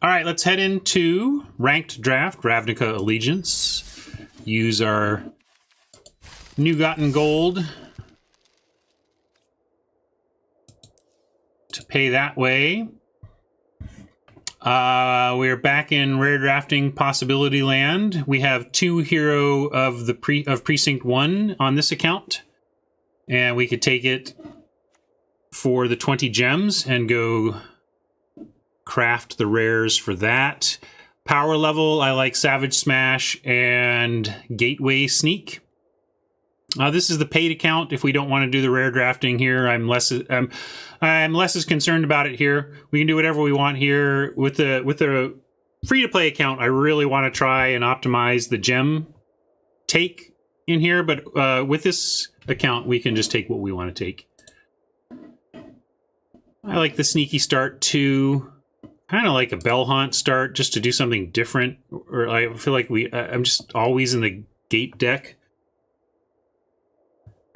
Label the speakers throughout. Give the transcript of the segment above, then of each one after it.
Speaker 1: All right, let's head into ranked draft, Ravnica Allegiance. Use our new gotten gold to pay that way. We're back in rare drafting possibility land. We have 2 hero of the precinct 1 on this account, and we could take it for the 20 gems and go craft the rares for that. Power level, I like Savage Smash and Gateway Sneak. This is the paid account. If we don't want to do the rare drafting here, I'm less as concerned about it here. We can do whatever we want here. With the free-to-play account, I really want to try and optimize the gem take in here, but with this account, we can just take what we want to take. I like the sneaky start too. Kind of like a Bell Haunt start, just to do something different. Or I feel like I'm just always in the gate deck.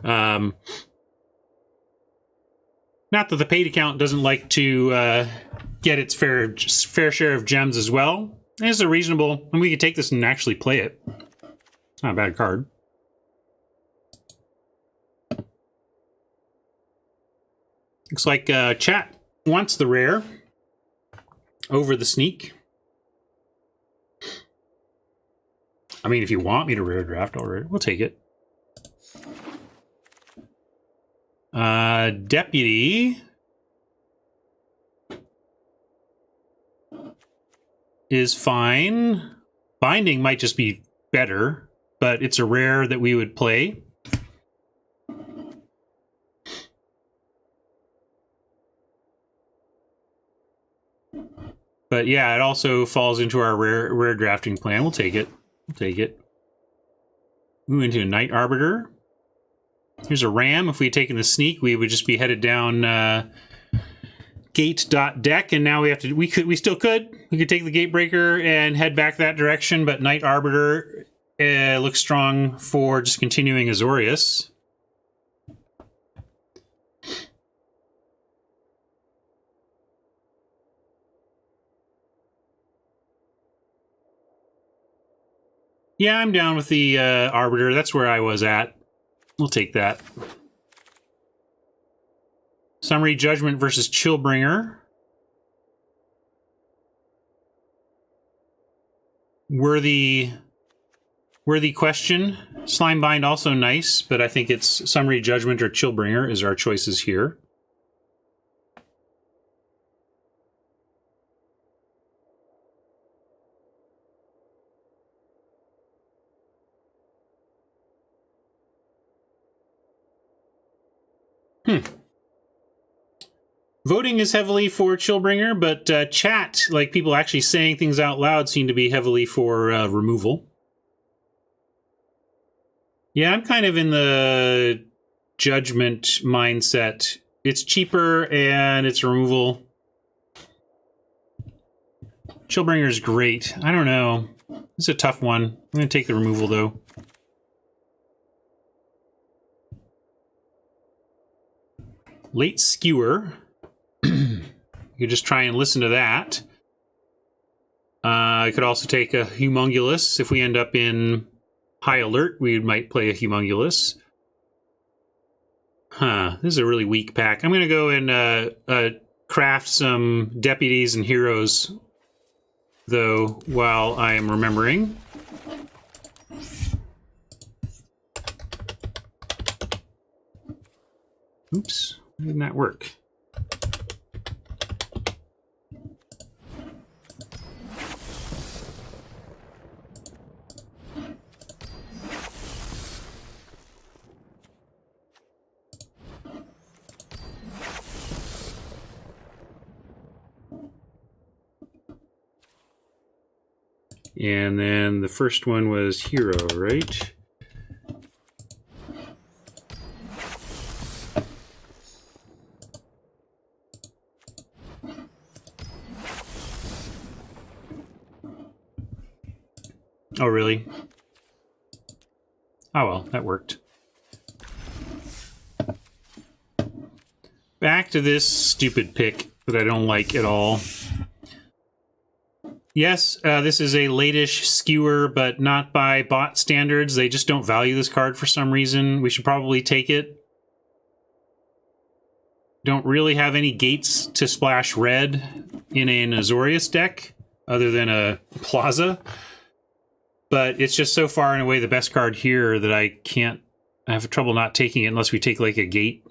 Speaker 1: Not that the paid account doesn't like to get its fair share of gems as well. It's a reasonable, and we could take this and actually play it. It's not a bad card. Looks like chat wants the rare over the sneak. I mean, if you want me to rare draft already, we'll take it. Deputy is fine. Binding might just be better, but it's a rare that we would play. But yeah, it also falls into our rare drafting plan. We'll take it. We'll take it. Move into a Night Arbiter. Here's a Ram. If we had taken the sneak, we would just be headed down gate.deck, and now we have to. We still could. We could take the Gatebreaker and head back that direction, but Night Arbiter looks strong for just continuing Azorius. Yeah, I'm down with the Arbiter. That's where I was at. We'll take that. Summary Judgment versus Chillbringer. Worthy question. Slimebind also nice, but I think it's Summary Judgment or Chillbringer is our choices here. Voting is heavily for Chillbringer, but chat, like people actually saying things out loud, seem to be heavily for removal. Yeah, I'm kind of in the Judgment mindset. It's cheaper and it's removal. Chillbringer's great. I don't know. It's a tough one. I'm going to take the removal, though. Late Skewer. You could just try and listen to that. I could also take a Humongulous. If we end up in High Alert, we might play a Humongulous. This is a really weak pack. I'm going to go and craft some deputies and heroes, though, while I am remembering. Oops. Why didn't that work? And then the first one was Hero, right? Oh, really? Oh, well, that worked. Back to this stupid pick that I don't like at all. Yes, this is a late-ish skewer, but not by bot standards. They just don't value this card for some reason. We should probably take it. Don't really have any gates to splash red in an Azorius deck, other than a Plaza. But it's just so far and away the best card here that I have trouble not taking it unless we take like a gate.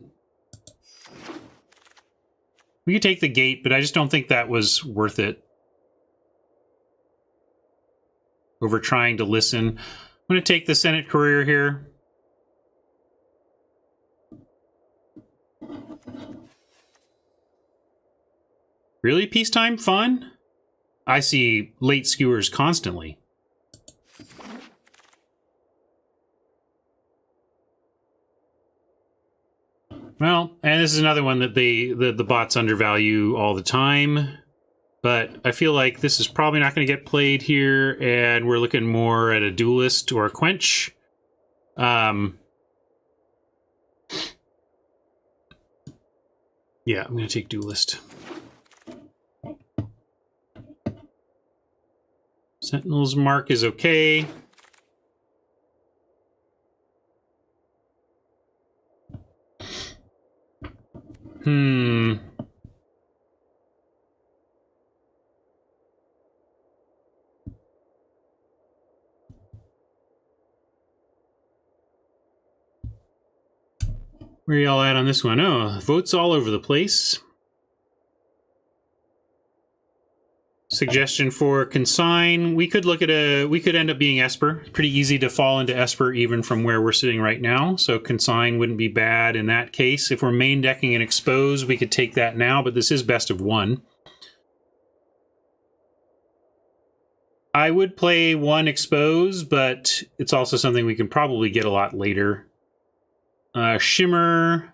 Speaker 1: We could take the gate, but I just don't think that was worth it. Over trying to listen. I'm going to take the Senate Courier here. Really? Peacetime? Fun? I see late skewers constantly. Well, and this is another one that the bots undervalue all the time. But I feel like this is probably not going to get played here, and we're looking more at a Duelist or a Quench. Yeah, I'm going to take Duelist. Sentinel's Mark is okay. Where are y'all at on this one? Oh, votes all over the place. Suggestion for Consign. We could look at we could end up being Esper. Pretty easy to fall into Esper even from where we're sitting right now. So Consign wouldn't be bad in that case. If we're main decking an Expose, we could take that now, but this is best of one. I would play one Expose, but it's also something we can probably get a lot later. Shimmer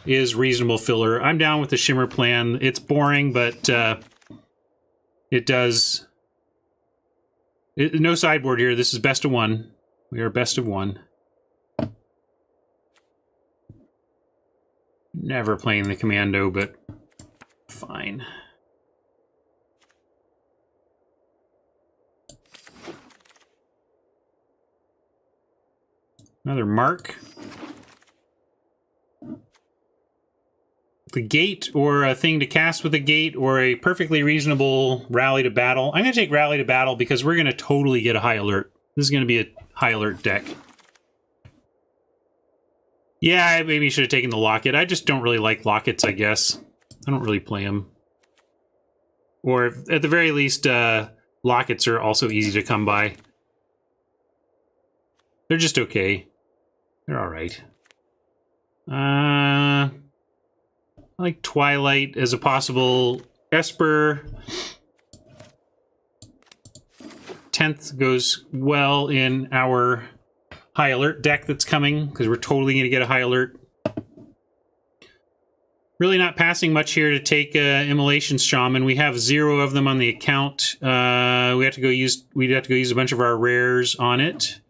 Speaker 1: is reasonable filler. I'm down with the Shimmer plan. It's boring, but it does... no sideboard here. This is best of one. We are best of one. Never playing the Commando, but fine. Another Mark. The gate, or a thing to cast with a gate, or a perfectly reasonable Rally to Battle. I'm going to take Rally to Battle because we're going to totally get a high alert. This is going to be a high alert deck. Yeah, I maybe should have taken the Locket. I just don't really like Lockets, I guess. I don't really play them. Or, at the very least, Lockets are also easy to come by. They're just okay. They're alright. I like Twilight as a possible Esper. 10th goes well in our high alert deck that's coming, because we're totally going to get a high alert. Really not passing much here to take Immolation Shaman. We have 0 of them on the account. We'd have to go use a bunch of our rares on it.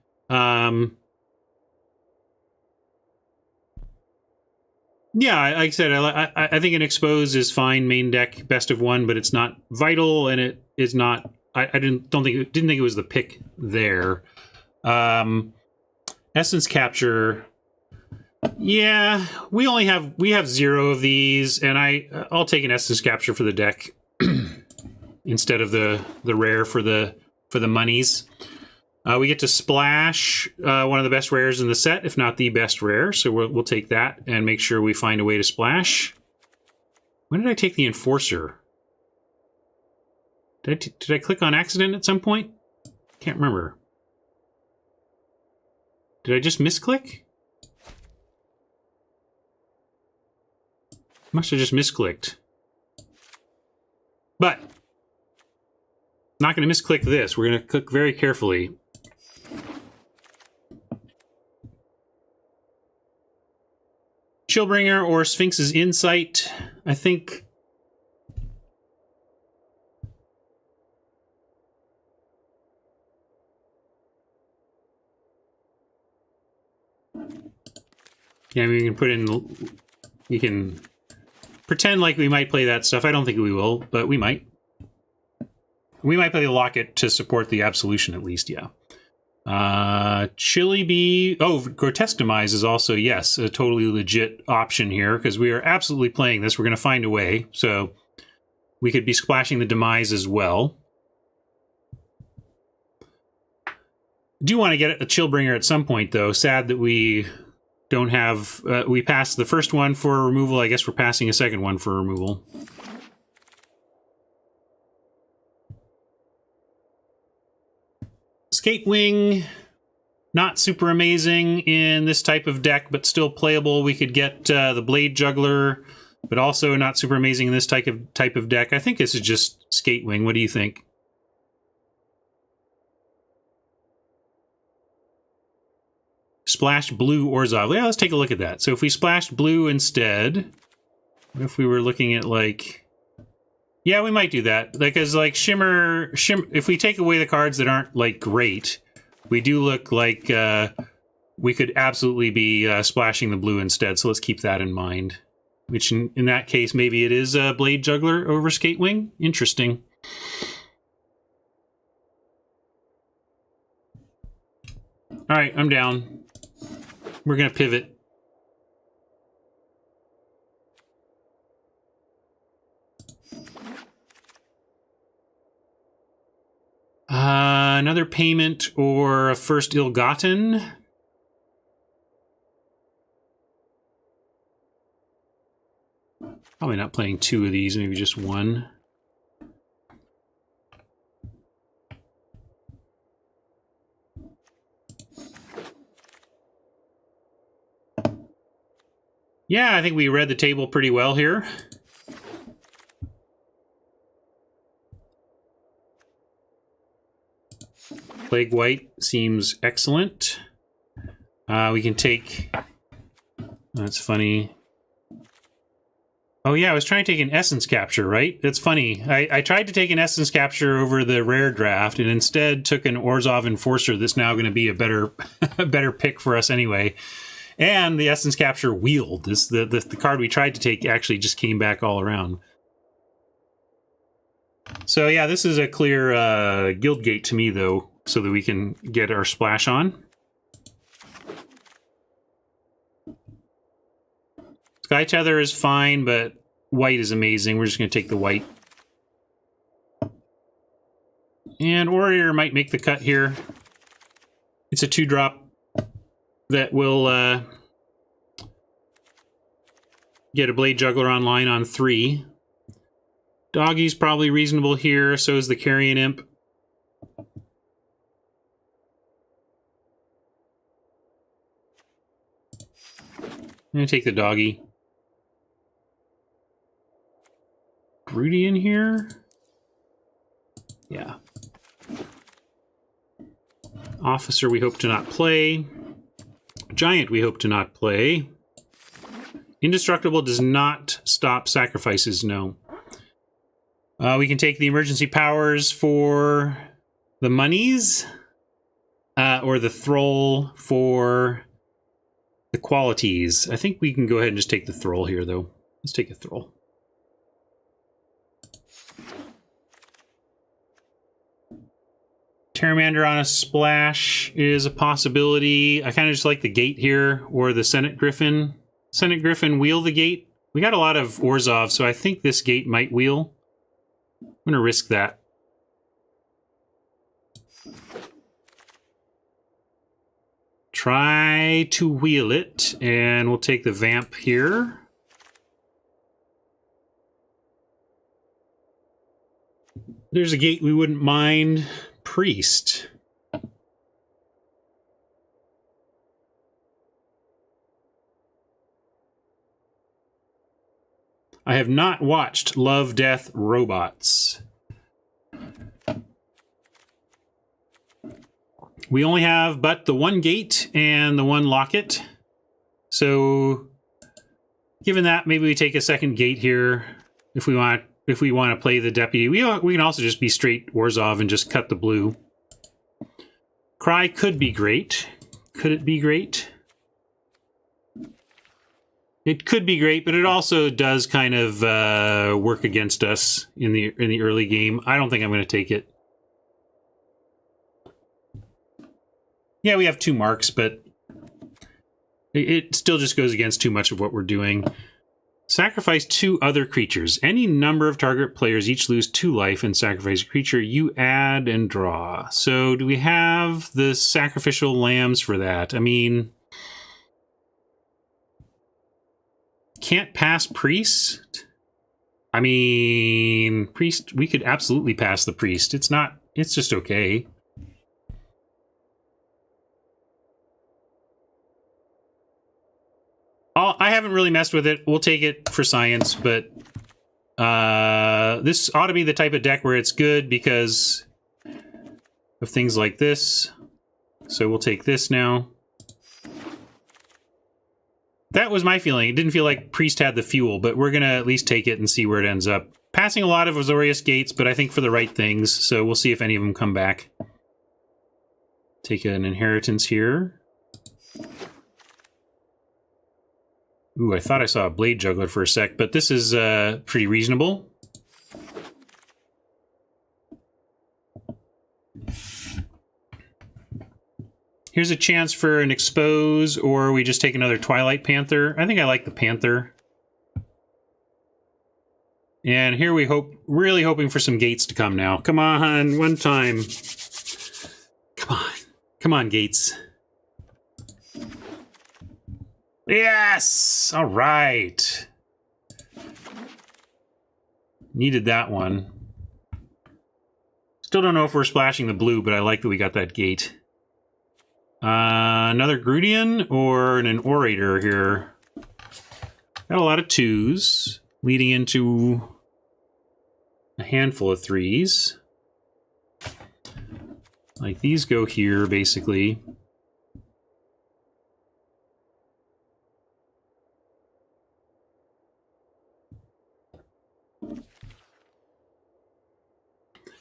Speaker 1: Yeah, like I said, I think an Expose is fine, main deck, best of one, but it's not vital, and it is not. I didn't think it was the pick there. Essence Capture. Yeah, we have 0 of these, and I'll take an Essence Capture for the deck instead of the rare for the monies. We get to splash one of the best rares in the set, if not the best rare. So we'll take that and make sure we find a way to splash. When did I take the Enforcer? Did I click on accident at some point? Can't remember. Did I just misclick? Must have just misclicked. But not going to misclick this. We're going to click very carefully. Chillbringer or Sphinx's Insight. I think... yeah, I mean, you can put in... You can pretend like we might play that stuff. I don't think we will, but we might. We might play the Locket to support the Absolution at least, yeah. Chili Bee. Oh, Grotesque Demise is also, yes, a totally legit option here, because we are absolutely playing this. We're going to find a way. So we could be splashing the Demise as well. Do want to get a Chillbringer at some point, though. Sad that we don't have... we passed the first one for removal. I guess we're passing a second one for removal. Skatewing, not super amazing in this type of deck, but still playable. We could get the Blade Juggler, but also not super amazing in this type of deck. I think this is just Skatewing. What do you think? Splash blue Orzhov. Yeah, let's take a look at that. So if we splashed blue instead, what if we were looking at like... Yeah, we might do that. Because like Shimmer, if we take away the cards that aren't like great, we do look like we could absolutely be splashing the blue instead. So let's keep that in mind. Which in that case, maybe it is a Blade Juggler over Skatewing. Interesting. All right, I'm down. We're gonna pivot. Another payment or a first ill-gotten. Probably not playing two of these, maybe just one. Yeah, I think we read the table pretty well here. Plague White seems excellent. We can take... That's funny. Oh yeah, I was trying to take an Essence Capture, right? That's funny. I tried to take an Essence Capture over the rare draft and instead took an Orzhov Enforcer that's now going to be a better a better pick for us anyway. And the Essence Capture wheeled. The card we tried to take actually just came back all around. So yeah, this is a clear Guildgate to me, though, so that we can get our splash on. Sky Tether is fine, but white is amazing. We're just going to take the white. And Warrior might make the cut here. It's a 2-drop that will get a Blade Juggler online on 3. Doggy's probably reasonable here, so is the Carrion Imp. I'm going to take the Doggy. Broody in here? Yeah. Officer we hope to not play. Giant we hope to not play. Indestructible does not stop sacrifices, no. We can take the emergency powers for the monies, or the Thrall for the qualities. I think we can go ahead and just take the Thrall here, though. Let's take a Thrall. Pteramander on a splash is a possibility. I kind of just like the Gate here, or the Senate Griffin. Senate Griffin wheel the Gate. We got a lot of Orzhov, so I think this Gate might wheel. I'm going to risk that. Try to wheel it, and we'll take the Vamp here. There's a Gate we wouldn't mind. Priest. I have not watched Love, Death, Robots. We only have but the one Gate and the one Locket. So, given that, maybe we take a second Gate here if we want to play the Deputy. We can also just be straight Orzhov and just cut the blue. Cry could be great. Could it be great? It could be great, but it also does kind of work against us in the early game. I don't think I'm going to take it. Yeah, we have 2 marks, but it still just goes against too much of what we're doing. Sacrifice 2 other creatures. Any number of target players each lose 2 life and sacrifice a creature. You add and draw. So do we have the sacrificial lambs for that? I mean, can't pass priest? I mean, priest, we could absolutely pass the priest. It's just okay. I haven't really messed with it. We'll take it for science, but this ought to be the type of deck where it's good because of things like this. So we'll take this now. That was my feeling. It didn't feel like Priest had the fuel, but we're going to at least take it and see where it ends up. Passing a lot of Azorius Gates, but I think for the right things, so we'll see if any of them come back. Take an inheritance here. Ooh, I thought I saw a Blade Juggler for a sec, but this is pretty reasonable. Here's a chance for an Expose, or we just take another Twilight Panther. I think I like the Panther. And here we really hoping for some gates to come now. Come on, one time. Come on. Come on, gates. Yes! All right. Needed that one. Still don't know if we're splashing the blue, but I like that we got that gate. Another Grudian or an Orator here. Got a lot of 2s, leading into a handful of 3s. Like these go here, basically.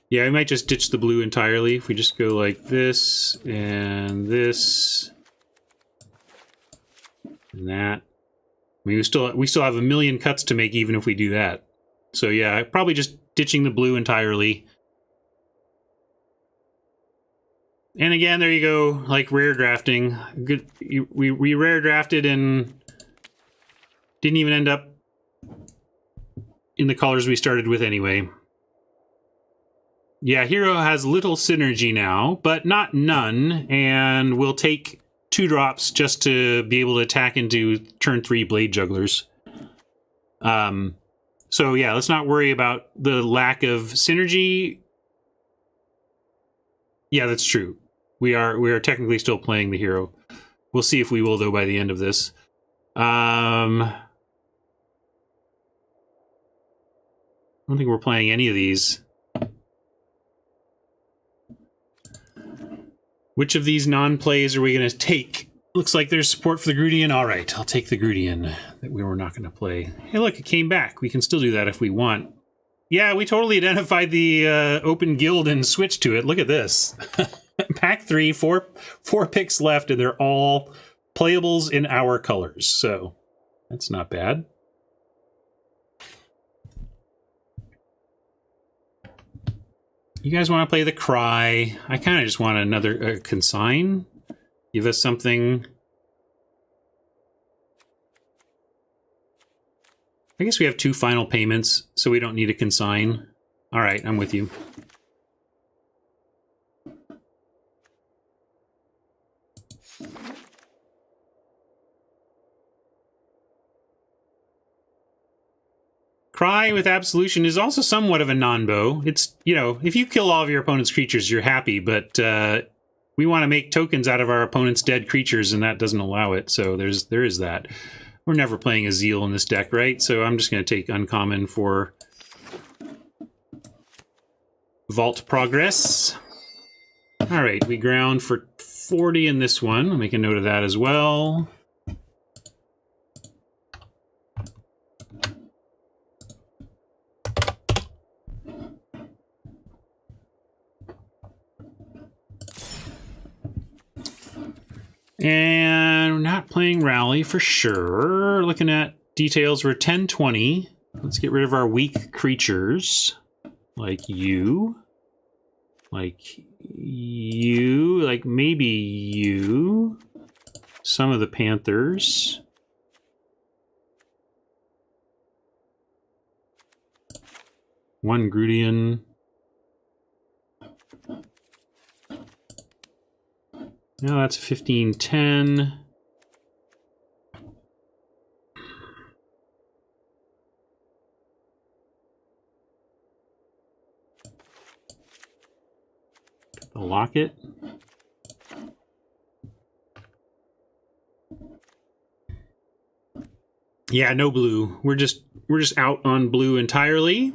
Speaker 1: Yeah, we might just ditch the blue entirely if we just go like this and this and that. I mean, we still have a million cuts to make even if we do that. So yeah, probably just ditching the blue entirely. And again, there you go, like rare drafting. Good, we rare drafted and didn't even end up in the colors we started with anyway. Yeah, Hero has little synergy now, but not none, and we'll take 2 drops just to be able to attack into turn 3 Blade Jugglers. So yeah, let's not worry about the lack of synergy. Yeah, that's true. We are technically still playing the Hero. We'll see if we will, though, by the end of this. I don't think we're playing any of these. Which of these non-plays are we going to take? Looks like there's support for the Grudian. All right, I'll take the Grudian that we were not going to play. Hey, look, it came back. We can still do that if we want. Yeah, we totally identified the open guild and switched to it. Look at this. Pack 3, four picks left, and they're all playables in our colors. So that's not bad. You guys want to play the Cry? I kind of just want another consign. Give us something. I guess we have 2 final payments, so we don't need a consign. All right, I'm with you. Cry with Absolution is also somewhat of a non-bow. It's, you know, if you kill all of your opponent's creatures, you're happy, but we want to make tokens out of our opponent's dead creatures, and that doesn't allow it, so there is that. We're never playing a Zeal in this deck, right? So I'm just going to take Uncommon for Vault Progress. All right, we ground for 40 in this one. I'll make a note of that as well. And we're not playing Rally for sure. we're looking at details. We're 1020. Let's get rid of our weak creatures. Like you. Like you. Like maybe you. Some of the Panthers. One Grudian. No, that's a 15-10. The locket. Yeah, no blue. We're just out on blue entirely.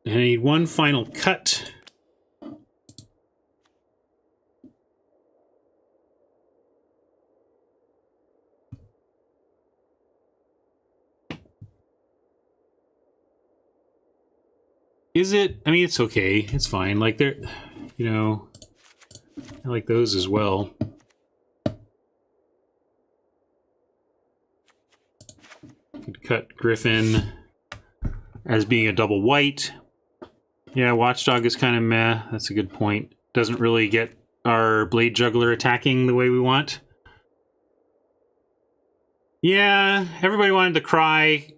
Speaker 1: And I need one final cut. Is it? I mean, it's okay. It's fine. Like, they're, you know, I like those as well. Could cut Griffin as being a double white. Yeah, Watchdog is kind of meh. That's a good point. Doesn't really get our Blade Juggler attacking the way we want. Yeah, everybody wanted to cry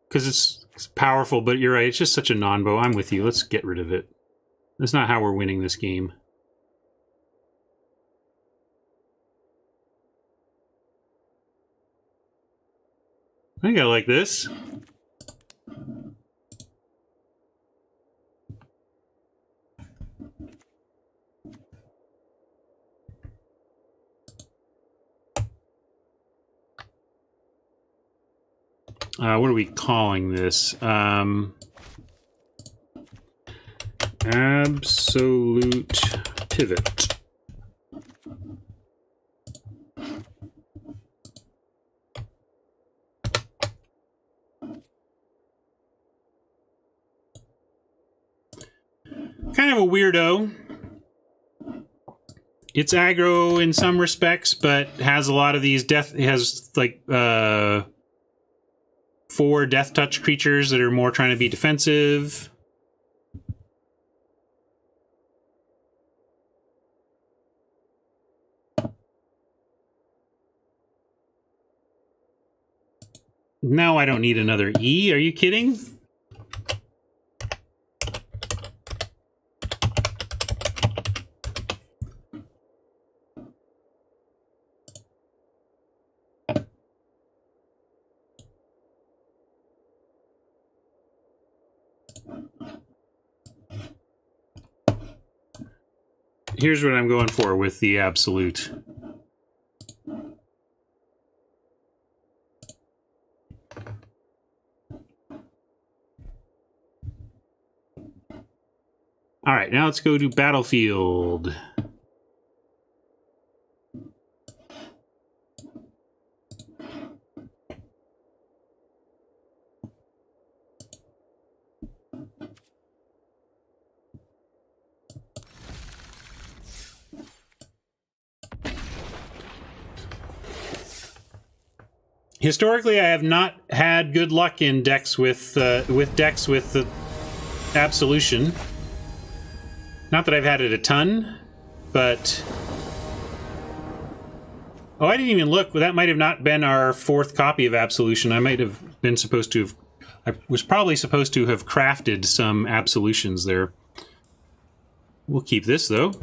Speaker 1: because it's powerful, but you're right. It's just such a non-bow. I'm with you. Let's get rid of it. That's not how we're winning this game. I think I like this. What are we calling this? Absolute pivot. Kind of a weirdo. It's aggro in some respects, but has a lot of these death. It has like 4 death touch creatures that are more trying to be defensive. Now I don't need another E. Are you kidding? Here's what I'm going for with the absolute. All right, now let's go to Battlefield. Historically, I have not had good luck in decks with the Absolution. Not that I've had it a ton, but oh, I didn't even look. Well, that might have not been our 4th copy of Absolution. I might have been supposed to have. I was probably supposed to have crafted some Absolutions there. We'll keep this though.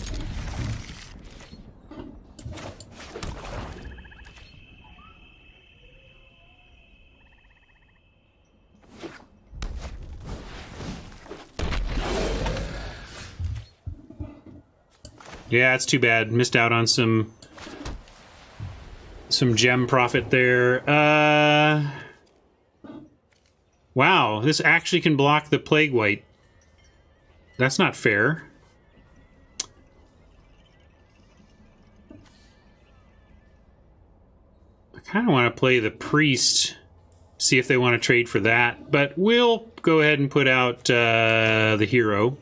Speaker 1: Yeah, it's too bad. Missed out on some gem profit there. Wow, this actually can block the Plague White. That's not fair. I kind of want to play the Priest, see if they want to trade for that. But we'll go ahead and put out the Hero.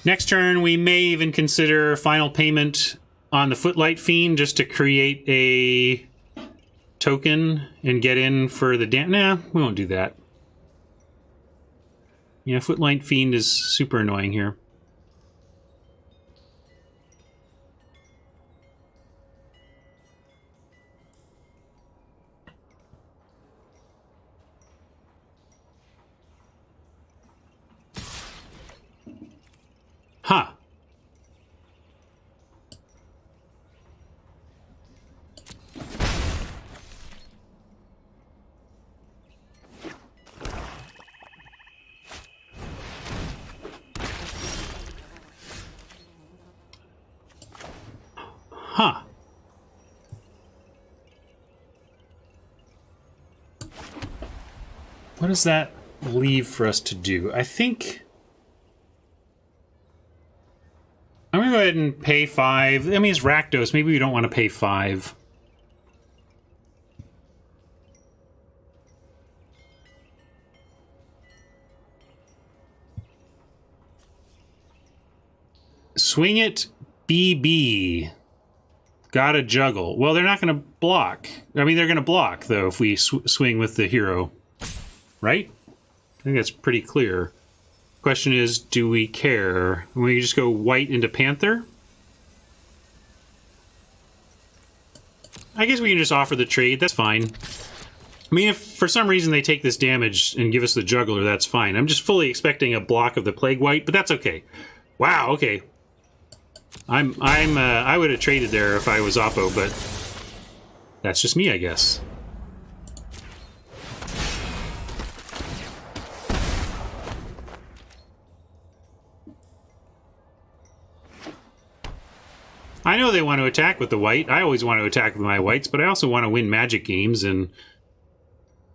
Speaker 1: Next turn, we may even consider final payment on the Footlight Fiend just to create a token and get in for the Nah, we won't do that. Yeah, Footlight Fiend is super annoying here. Huh. Huh. What does that leave for us to do? I think I'm going to go ahead and pay 5. I mean, it's Rakdos. Maybe we don't want to pay 5. Swing it, BB. Gotta juggle. Well, they're not going to block. I mean, they're going to block, though, if we swing with the hero. Right? I think that's pretty clear. Question is, do we care? We just go white into Panther? I guess we can just offer the trade. That's fine. I mean, if for some reason they take this damage and give us the Juggler, that's fine. I'm just fully expecting a block of the Plague White, but that's okay. Wow, okay. I would have traded there if I was Oppo, but that's just me, I guess. I know they want to attack with the white. I always want to attack with my whites, but I also want to win Magic games, and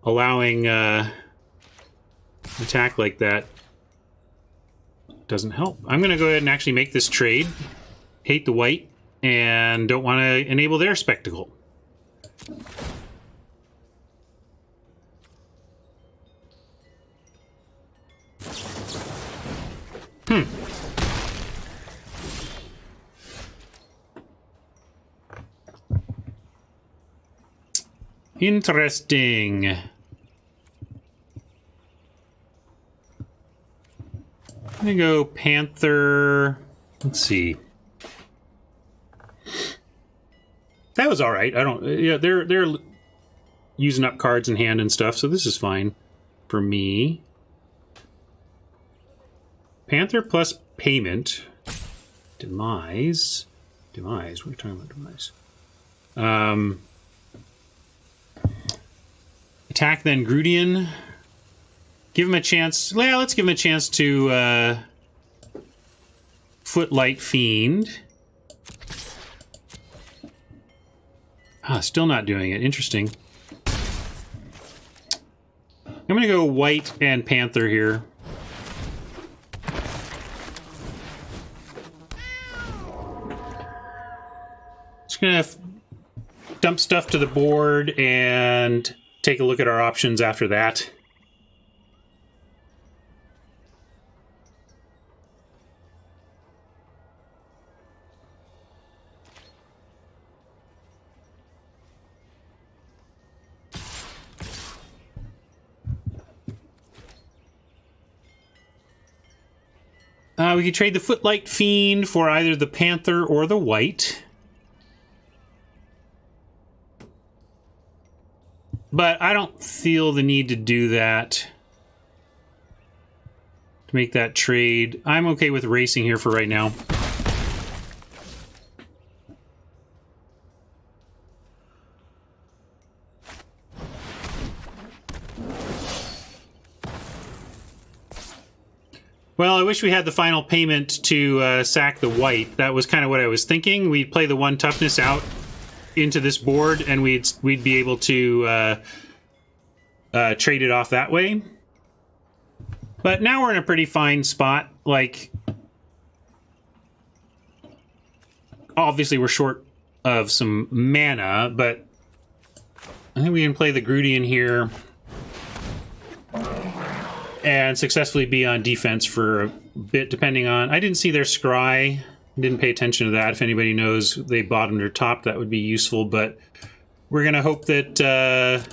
Speaker 1: allowing attack like that doesn't help. I'm going to go ahead and actually make this trade. Hate the white, and don't want to enable their spectacle. Interesting. I'm gonna go Panther. Let's see. That was all right. I don't. Yeah, they're using up cards in hand and stuff, so this is fine for me. Panther plus payment. Demise. Demise. What are you talking about? Demise. Attack then Grudian. Give him a chance. Yeah, let's give him a chance to Footlight Fiend. Ah, still not doing it. Interesting. I'm going to go white and Panther here. Just going to dump stuff to the board and take a look at our options after that. We could trade the Footlight Fiend for either the Panther or the white. But I don't feel the need to do that. To make that trade. I'm okay with racing here for right now. Well, I wish we had the final payment to sack the white. That was kind of what I was thinking. We'd play the 1 toughness out into this board, and we'd be able to trade it off that way. But now we're in a pretty fine spot. Like, obviously we're short of some mana, but I think we can play the Grudian here and successfully be on defense for bit depending on... I didn't see their scry. Didn't pay attention to that. If anybody knows they bottomed or topped, that would be useful. But we're going to hope that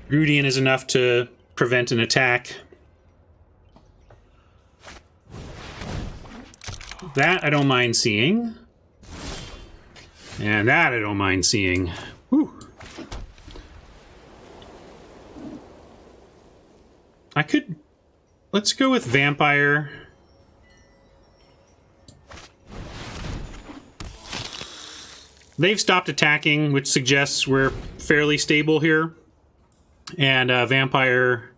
Speaker 1: Grudian is enough to prevent an attack. That I don't mind seeing. And that I don't mind seeing. Whew. I could... Let's go with Vampire. They've stopped attacking, which suggests we're fairly stable here. And Vampire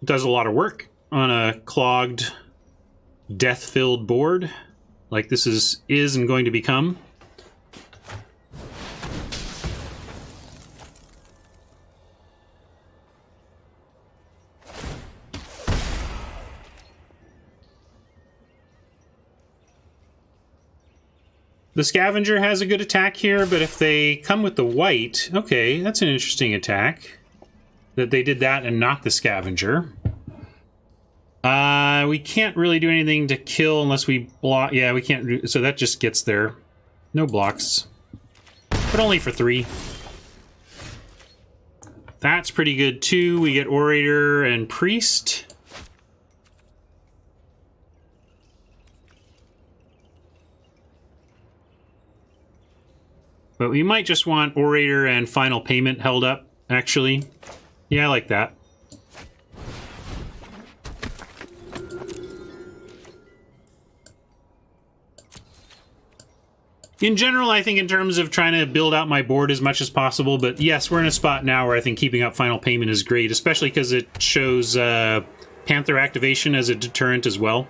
Speaker 1: does a lot of work on a clogged, death-filled board, like this is and going to become. The Scavenger has a good attack here, but if they come with the white... Okay, that's an interesting attack. That they did that and not the Scavenger. We can't really do anything to kill unless we block... Yeah, we can't do... So that just gets there. No blocks. But only for 3. That's pretty good, too. We get Orator and Priest. But we might just want Orator and Final Payment held up, actually. Yeah, I like that. In general, I think in terms of trying to build out my board as much as possible, but yes, we're in a spot now where I think keeping up Final Payment is great, especially because it shows Panther activation as a deterrent as well.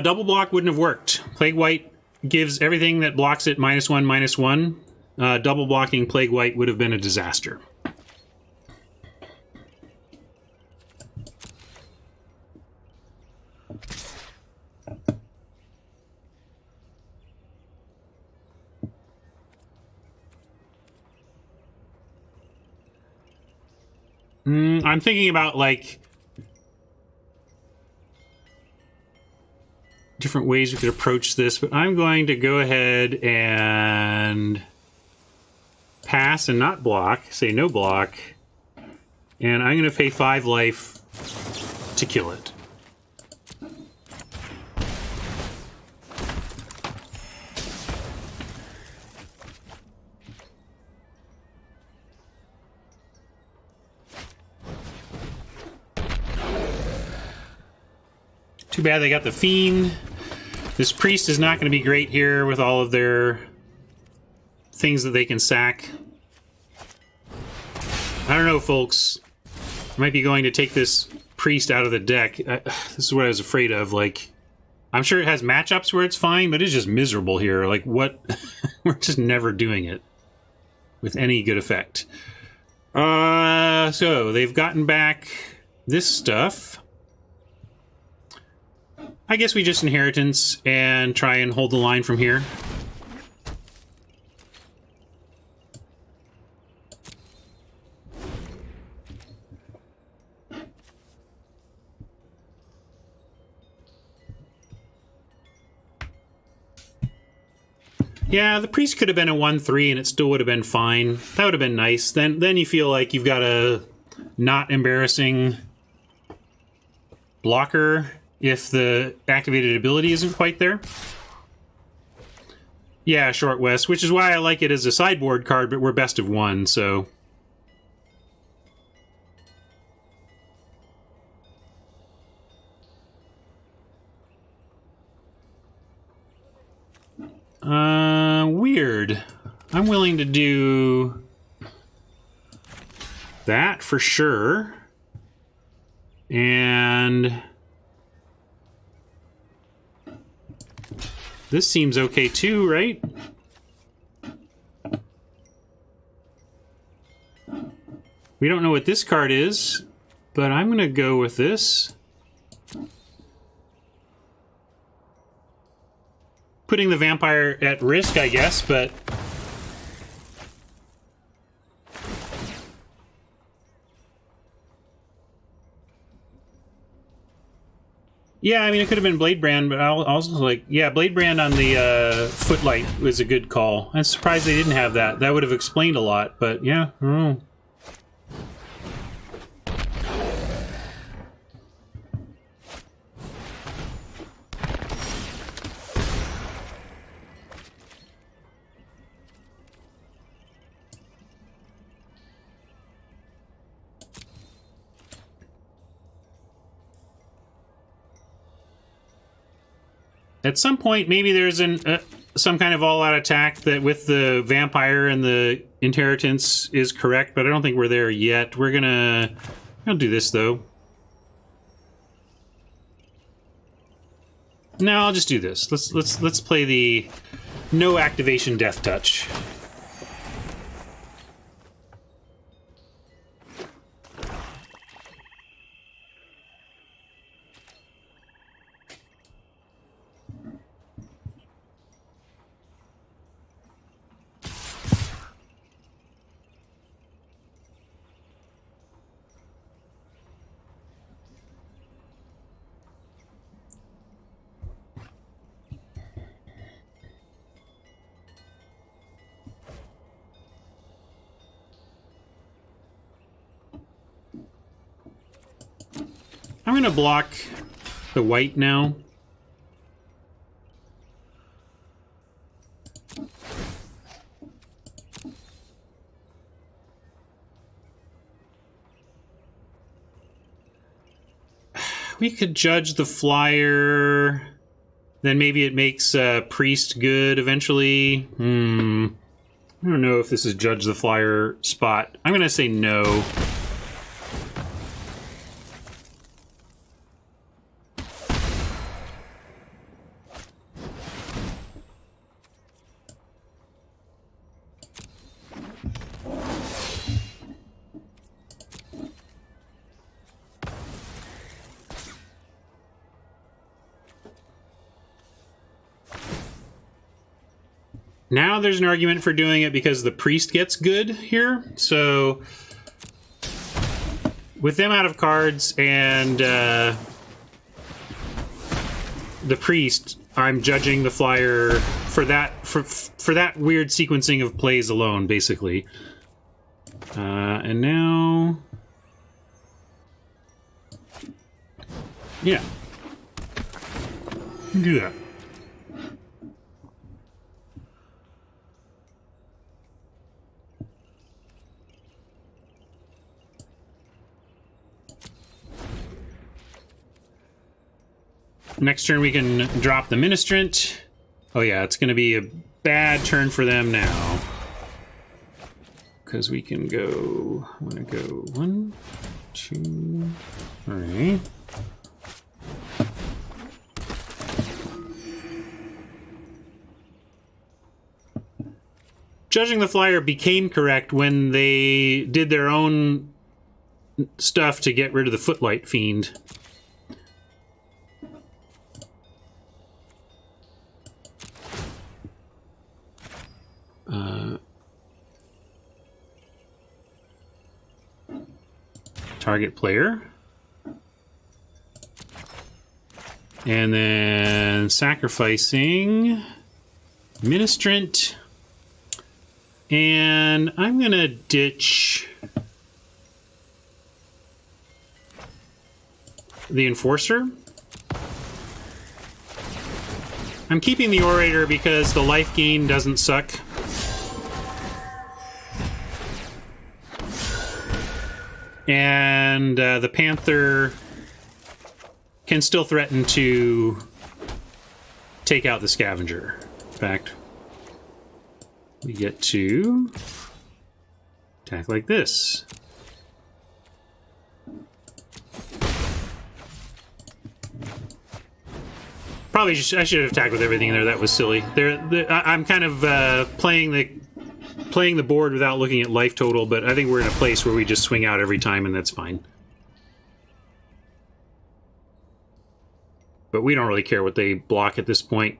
Speaker 1: Double block wouldn't have worked. Plague White gives everything that blocks it -1/-1. Double blocking Plague White would have been a disaster. I'm thinking about, like, different ways we could approach this, but I'm going to go ahead and pass and not block, say no block, and I'm going to pay 5 life to kill it. Too bad they got the Fiend. This Priest is not going to be great here with all of their things that they can sack. I don't know, folks. I might be going to take this Priest out of the deck. This is what I was afraid of. Like, I'm sure it has matchups where it's fine, but it's just miserable here. Like, what? We're just never doing it with any good effect. So, they've gotten back this stuff. I guess we just Inheritance and try and hold the line from here. Yeah, the Priest could have been a 1/3 and it still would have been fine. That would have been nice. Then you feel like you've got a not embarrassing blocker if the activated ability isn't quite there. Yeah, Short West, which is why I like it as a sideboard card, but we're best of 1, so... Weird. I'm willing to do that for sure. And this seems okay too, right? We don't know what this card is, but I'm going to go with this. Putting the Vampire at risk, I guess, but Yeah, I mean, it could have been Blade Brand, but I also like, yeah, Blade Brand on the Footlight was a good call. I'm surprised they didn't have that. That would have explained a lot, but yeah, I don't know. At some point, maybe there's some kind of all-out attack that with the vampire and the inheritance is correct, but I don't think we're there yet. I'll do this though. No, I'll just do this. Let's play the no activation death touch. I'm going to block the white now. We could judge the flyer. Then maybe it makes Priest good eventually. I don't know if this is judge the flyer spot. I'm going to say no. Now there's an argument for doing it because the priest gets good here. So with them out of cards and the priest, I'm judging the flyer for that for that weird sequencing of plays alone, basically. And now, yeah, do that. Next turn we can drop the Ministrant. Oh yeah, it's going to be a bad turn for them now. Because we can go... I'm going to go 1, 2, 3. Judging the flyer became correct when they did their own stuff to get rid of the Footlight Fiend. Target player. And then sacrificing Ministrant. And I'm going to ditch the Enforcer. I'm keeping the Orator because the life gain doesn't suck. And the Panther can still threaten to take out the Scavenger. In fact, we get to attack like this. Probably I should have attacked with everything in there. That was silly. I'm kind of playing the board without looking at life total, but I think we're in a place where we just swing out every time, and that's fine. But we don't really care what they block at this point.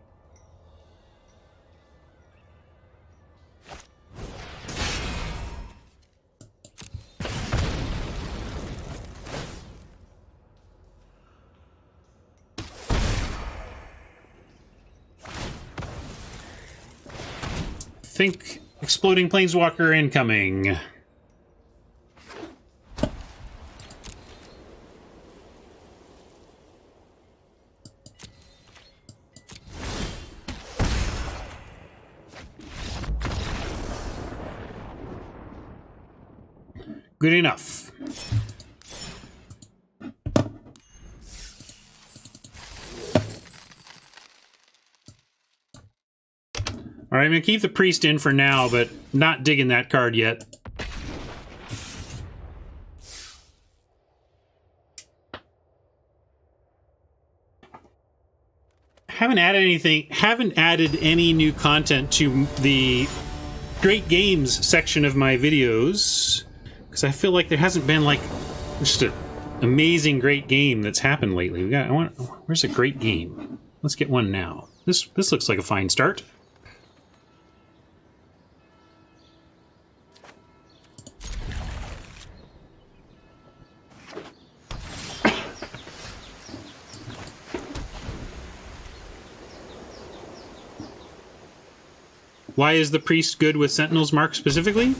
Speaker 1: think exploding planeswalker incoming. Good enough. All right, I'm going to keep the priest in for now, but not digging that card yet. Haven't added any new content to the great games section of my videos, because I feel like there hasn't been like just an amazing great game that's happened lately. Where's a great game? Let's get one now. This looks like a fine start. Why is the priest good with Sentinel's Mark specifically?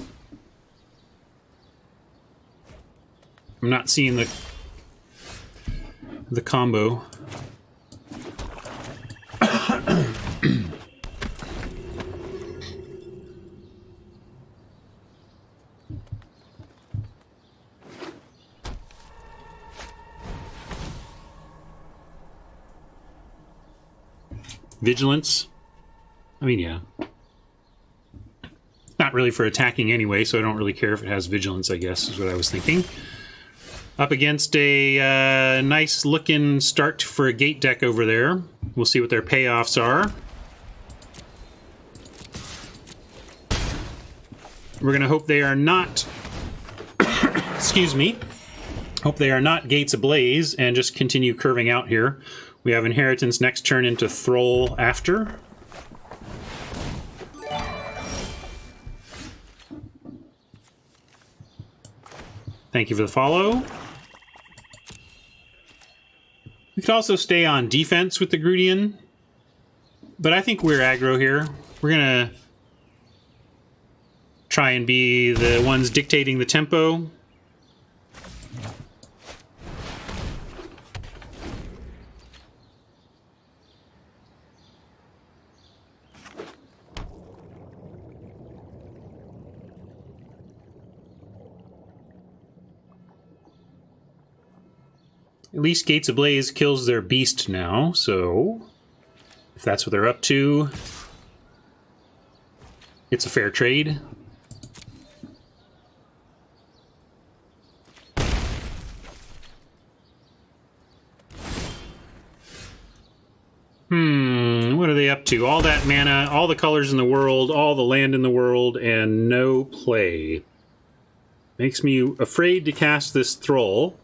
Speaker 1: I'm not seeing the combo. Vigilance? I mean, yeah. Not really for attacking anyway, so I don't really care if it has vigilance, I guess, is what I was thinking. Up against a nice-looking start for a gate deck over there. We'll see what their payoffs are. We're going to hope they are not... excuse me. Hope they are not Gates Ablaze and just continue curving out here. We have Inheritance next turn into Thrall after. Thank you for the follow. We could also stay on defense with the Grudian, but I think we're aggro here. We're gonna try and be the ones dictating the tempo. At least Gates Ablaze kills their beast now, so if that's what they're up to, it's a fair trade. What are they up to? All that mana, all the colors in the world, all the land in the world, and no play. Makes me afraid to cast this Thrall.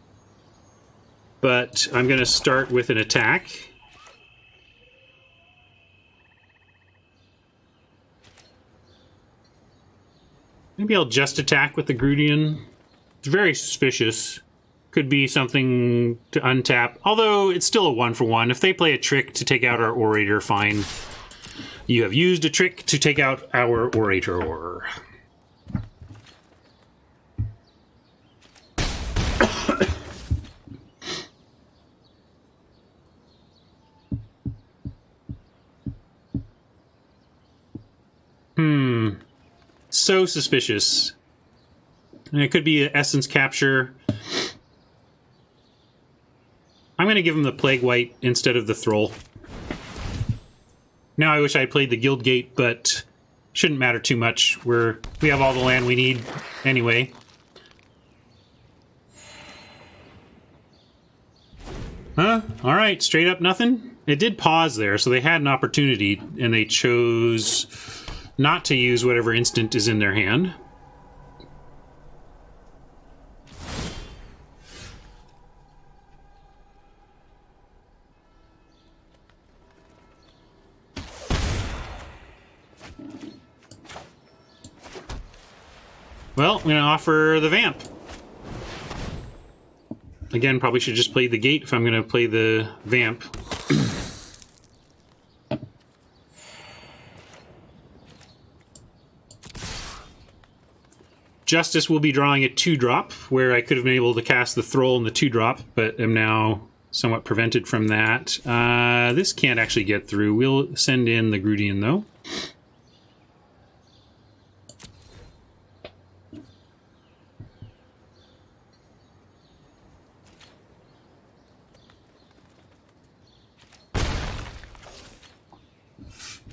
Speaker 1: But I'm going to start with an attack. Maybe I'll just attack with the Grudian. It's very suspicious. Could be something to untap. Although, it's still a 1-for-1. If they play a trick to take out our Orator, fine. You have used a trick to take out our Orator. So suspicious. And it could be an Essence Capture. I'm going to give him the Plague White instead of the Thrall. Now I wish I had played the Guild Gate, but shouldn't matter too much. We have all the land we need anyway. Huh? Alright, straight up nothing? It did pause there, so they had an opportunity, and they chose not to use whatever instant is in their hand. Well, I'm going to offer the Vamp. Again, probably should just play the Gate if I'm going to play the Vamp. Justice will be drawing a 2-drop, where I could have been able to cast the Thrall and the 2-drop, but am now somewhat prevented from that. This can't actually get through. We'll send in the Grudian, though.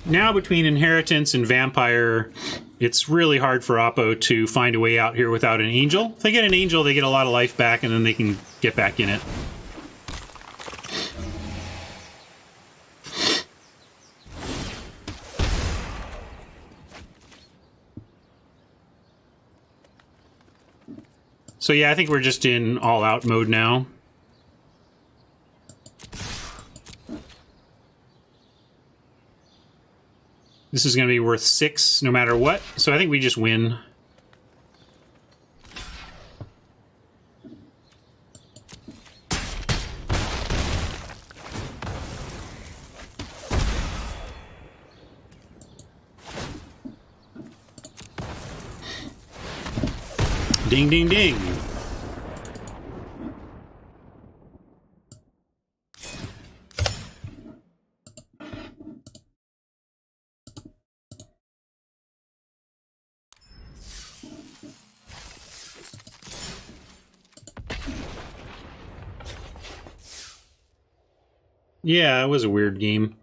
Speaker 1: Now, between Inheritance and Vampire, it's really hard for Oppo to find a way out here without an Angel. If they get an Angel, they get a lot of life back, and then they can get back in it. So yeah, I think we're just in all-out mode now. This is going to be worth 6 no matter what, so I think we just win. Ding, ding, ding. Yeah, it was a weird game.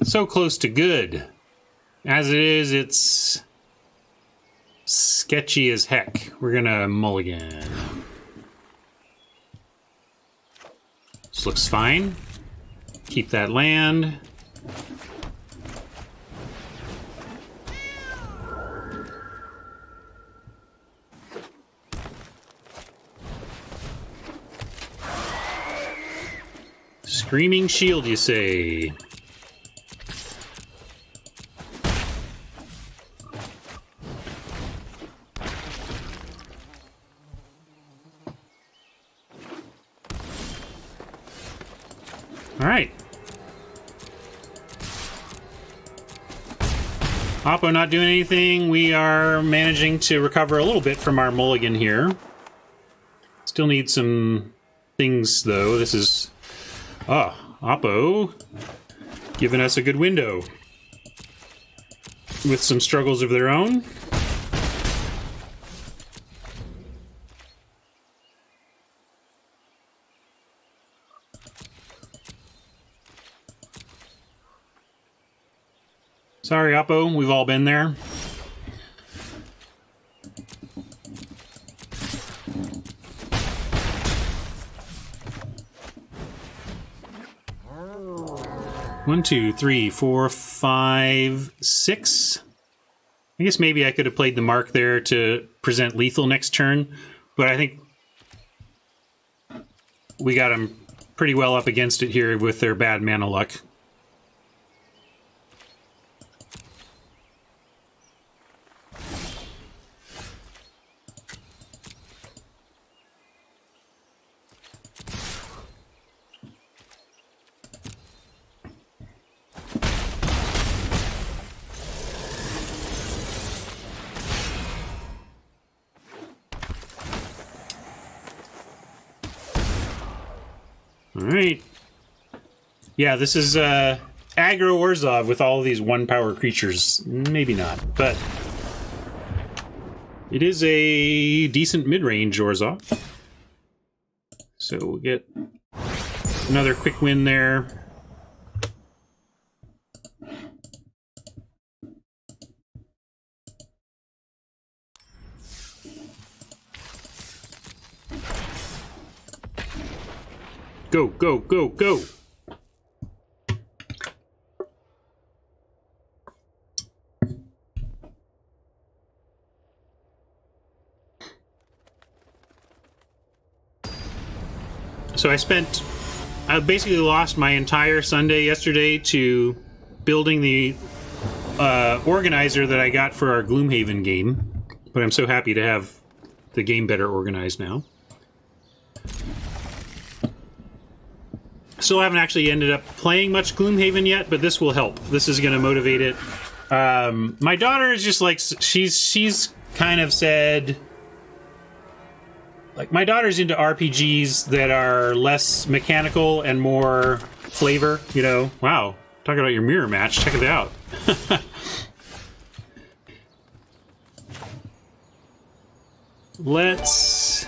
Speaker 1: So close to good. As it is, it's sketchy as heck. We're gonna mulligan. This looks fine. Keep that land. Screaming Shield, you say? All right. Oppo not doing anything. We are managing to recover a little bit from our mulligan here. Still need some things, though. This is... Oh, Oppo giving us a good window. With some struggles of their own. Sorry, Oppo, we've all been there. One, two, three, four, five, six. I guess maybe I could have played the mark there to present lethal next turn, but I think we got them pretty well up against it here with their bad mana luck. Alright. Yeah, this is aggro Orzhov with all of these 1-power creatures. Maybe not, but it is a decent mid-range Orzhov. So we'll get another quick win there. Go, go, go, go! So I basically lost my entire Sunday yesterday to building the organizer that I got for our Gloomhaven game. but I'm so happy to have the game better organized now. Still haven't actually ended up playing much Gloomhaven yet, but this will help. This is going to motivate it. My daughter is just like, she's kind of said, like, my daughter's into RPGs that are less mechanical and more flavor, you know. Wow, talk about your mirror match, check it out. Let's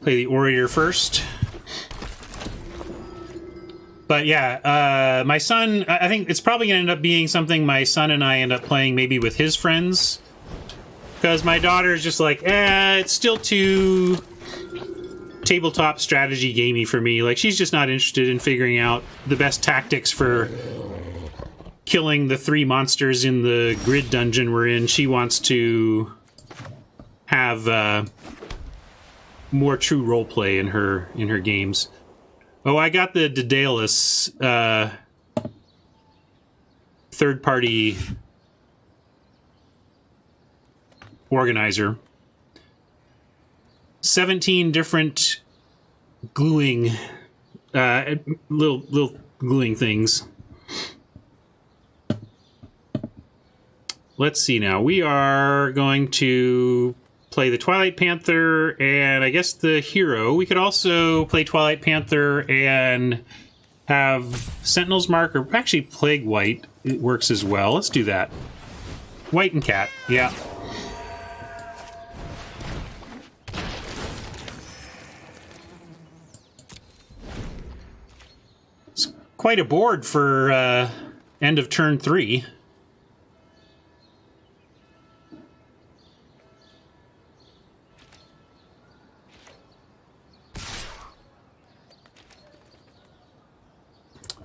Speaker 1: play the Orator first. But yeah, my son, I think it's probably going to end up being something my son and I end up playing maybe with his friends. Because my daughter is just like, it's still too tabletop strategy gamey for me. Like, she's just not interested in figuring out the best tactics for killing the 3 monsters in the grid dungeon we're in. She wants to have more true roleplay in her games. Oh, I got the Daedalus third-party organizer. 17 different gluing, little gluing things. Let's see now. We are going to play the Twilight Panther and I guess the hero. We could also play Twilight Panther and have Sentinel's Mark, or actually Plague White. It works as well. Let's do that. White and cat, yeah. It's quite a board for end of turn 3.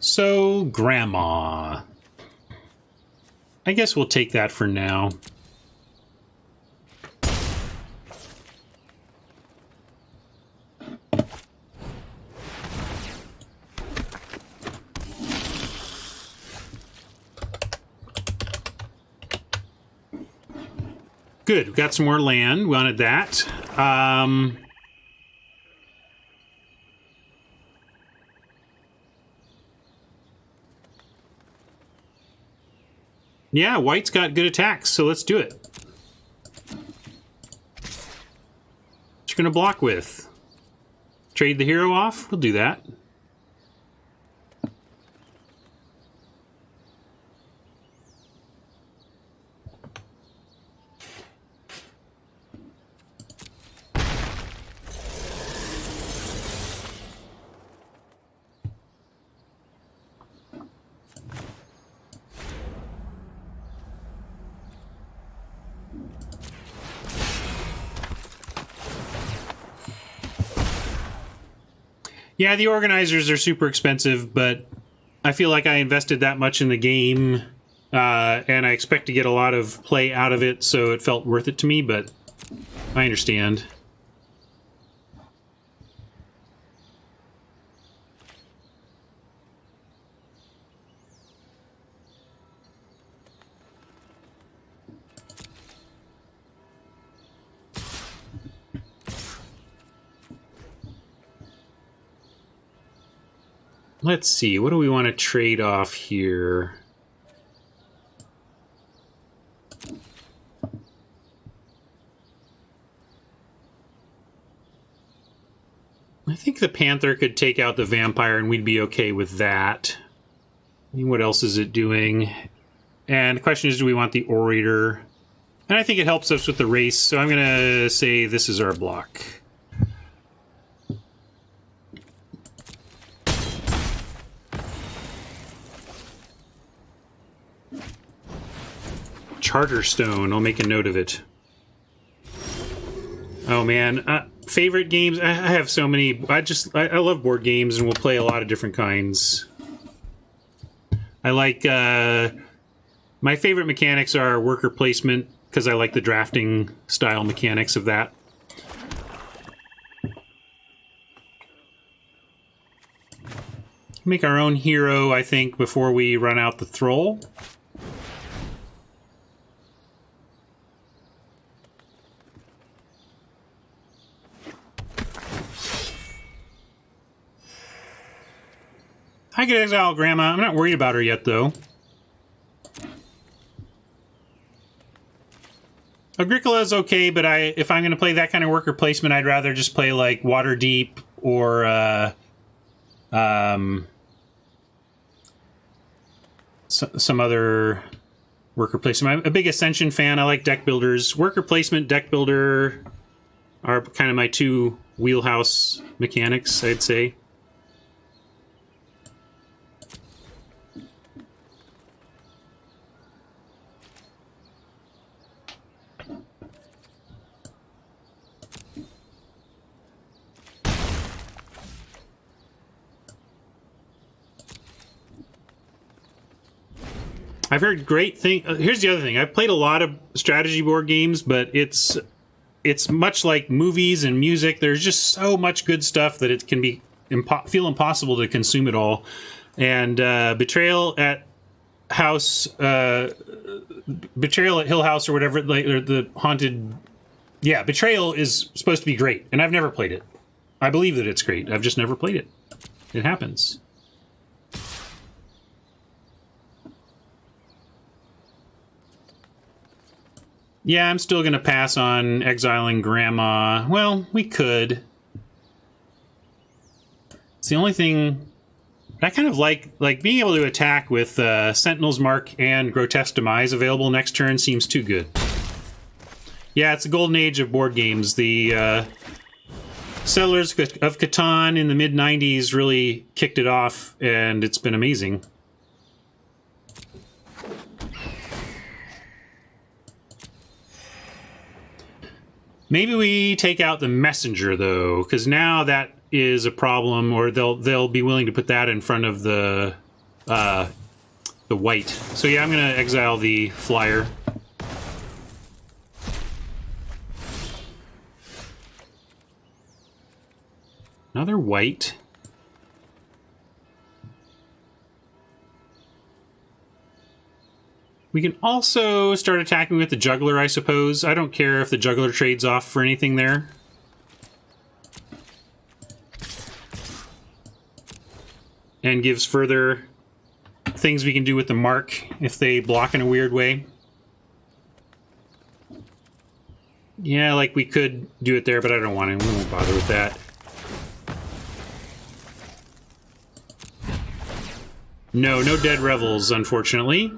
Speaker 1: So, Grandma. I guess we'll take that for now. Good, we got some more land. We wanted that. Yeah, white's got good attacks, so let's do it. What you gonna block with? Trade the hero off? We'll do that. Yeah, the organizers are super expensive, but I feel like I invested that much in the game, and I expect to get a lot of play out of it, so it felt worth it to me, but I understand. Let's see, what do we want to trade off here? I think the Panther could take out the Vampire and we'd be okay with that. I mean, what else is it doing? And the question is, do we want the Orator? And I think it helps us with the race, so I'm going to say this is our block. Charterstone, I'll make a note of it. Oh man, favorite games? I have so many. I love board games and we'll play a lot of different kinds. I like, my favorite mechanics are worker placement, because I like the drafting style mechanics of that. Make our own hero, I think, before we run out the Thrall. I could exile Grandma. I'm not worried about her yet, though. Agricola is okay, but if I'm going to play that kind of worker placement, I'd rather just play like Waterdeep or some other worker placement. I'm a big Ascension fan. I like deck builders. Worker placement, deck builder are kind of my two wheelhouse mechanics, I'd say. I've heard great things. Here's the other thing. I've played a lot of strategy board games, but it's much like movies and music. There's just so much good stuff that it can feel impossible to consume it all. And Betrayal at Hill House or whatever, like, or the haunted. Yeah, Betrayal is supposed to be great, and I've never played it. I believe that it's great. I've just never played it. It happens. Yeah, I'm still going to pass on exiling Grandma. Well, we could. It's the only thing I kind of like being able to attack with Sentinel's Mark and Grotesque Demise available next turn seems too good. Yeah, it's the golden age of board games. The Settlers of Catan in the mid-90s really kicked it off, and it's been amazing. Maybe we take out the Messenger, though, because now that is a problem, or they'll be willing to put that in front of the white. So yeah, I'm going to exile the Flyer. Another white. We can also start attacking with the Juggler, I suppose. I don't care if the Juggler trades off for anything there. And gives further things we can do with the Mark if they block in a weird way. Yeah, like we could do it there, but I don't want to. We won't bother with that. No Dead Revels, unfortunately.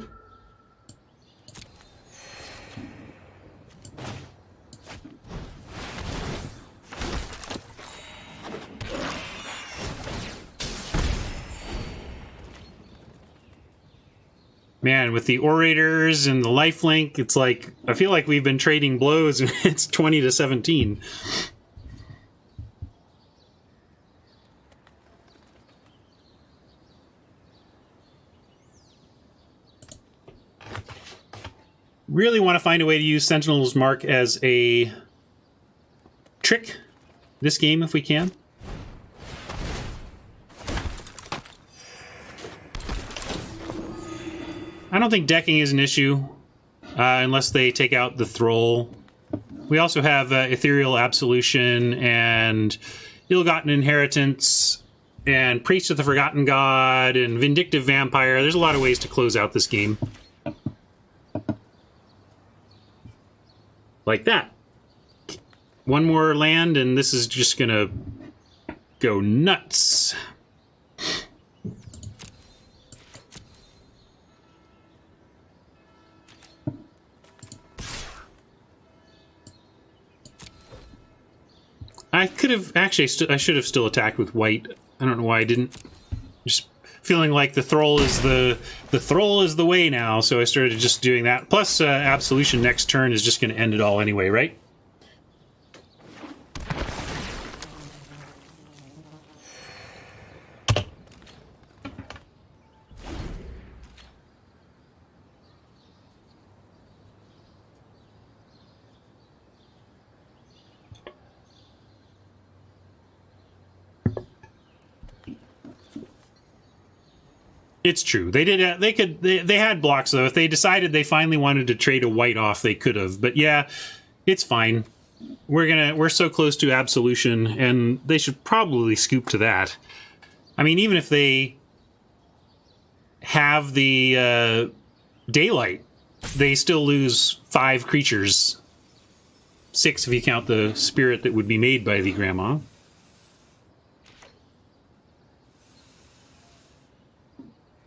Speaker 1: Man, with the Orators and the lifelink, it's like, I feel like we've been trading blows and it's 20-17. Really want to find a way to use Sentinel's Mark as a trick this game if we can. I don't think decking is an issue, unless they take out the Thrall. We also have Ethereal Absolution and Ill-Gotten Inheritance and Priest of the Forgotten God and Vindictive Vampire. There's a lot of ways to close out this game. Like that. One more land and this is just gonna go nuts. I could have actually. I should have still attacked with white. I don't know why I didn't. Just feeling like the Thrall is the way now. So I started just doing that. Plus, Absolution next turn is just going to end it all anyway, right? It's true. They did. They had blocks though. If they decided they finally wanted to trade a white off, they could have. But yeah, it's fine. We're so close to Absolution, and they should probably scoop to that. I mean, even if they have the daylight, they still lose 5 creatures. 6 if you count the spirit that would be made by the grandma.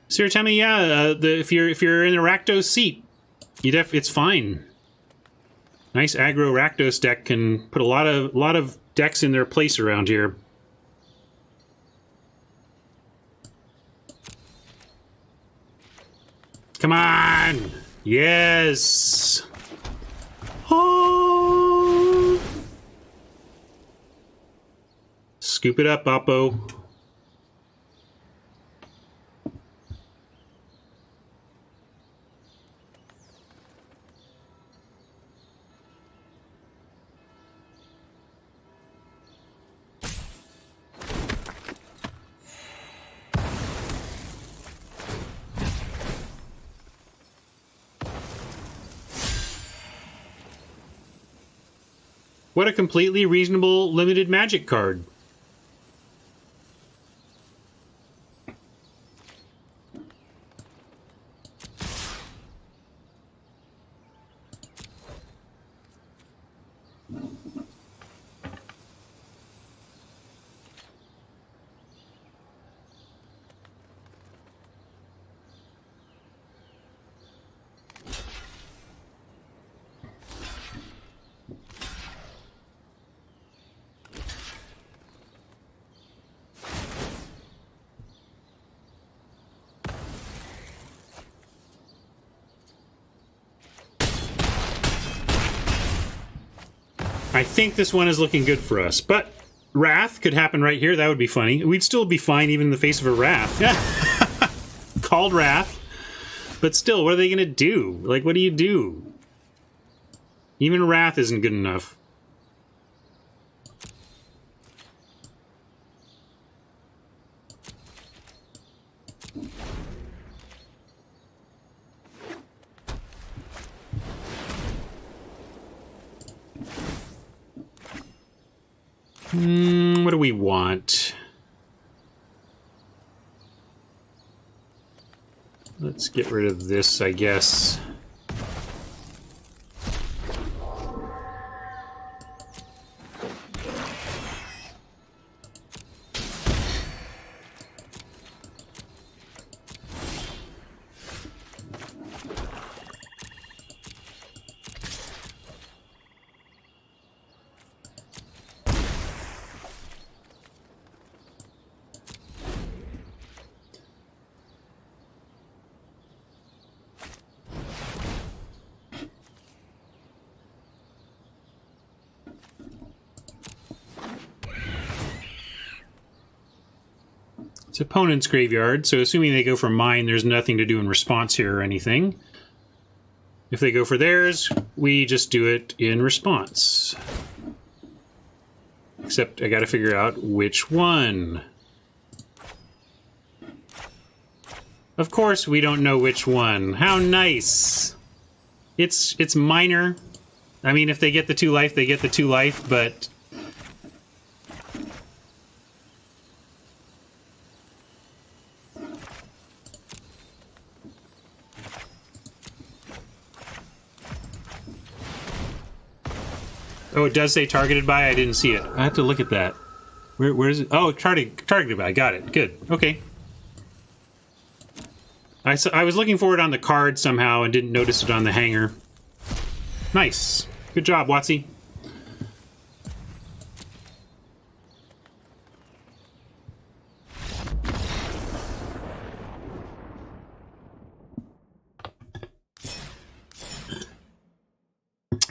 Speaker 1: Sarah, tell me, yeah, if you're in a Rakdos seat, it's fine. Nice aggro Rakdos deck can put a lot of decks in their place around here. Come on! Yes! Oh! Scoop it up, Oppo. What a completely reasonable limited magic card. I think this one is looking good for us, but Wrath could happen right here. That would be funny. We'd still be fine even in the face of a Wrath. Called Wrath. But still, what are they going to do? Like, what do you do? Even Wrath isn't good enough. What do we want? Let's get rid of this, I guess. It's opponent's graveyard, so assuming they go for mine, there's nothing to do in response here or anything. If they go for theirs, we just do it in response. Except I gotta figure out which one. Of course we don't know which one. How nice! It's minor. I mean, if they get the 2 life, they get the 2 life, but... Oh, it does say targeted by? I didn't see it. I have to look at that. Where is it? Oh, targeted by. Got it. Good. Okay. I was looking for it on the card somehow and didn't notice it on the hanger. Nice. Good job, Watsy.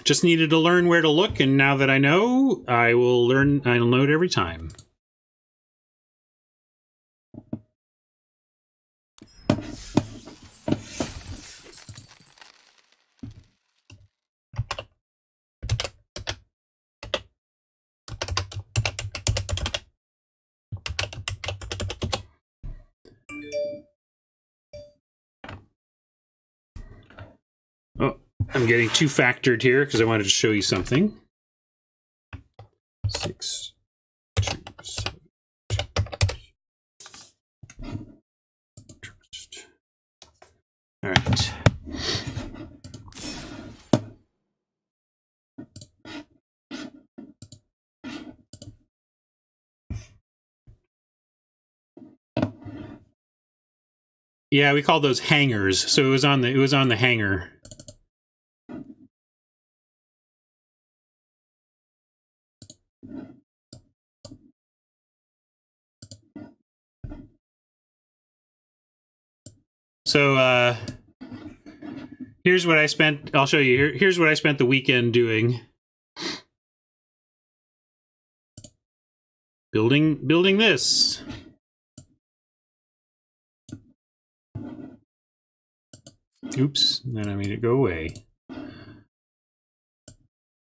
Speaker 1: Just needed to learn where to look, and now that I know, I'll know it every time. Oh, I'm getting too factored here because I wanted to show you something. 6, 2, 7, 2. All right. Yeah, we called those hangers. So it was on the hanger. So here's what I spent. I'll show you. Here's what I spent the weekend doing. Building this. Oops, then I made it go away.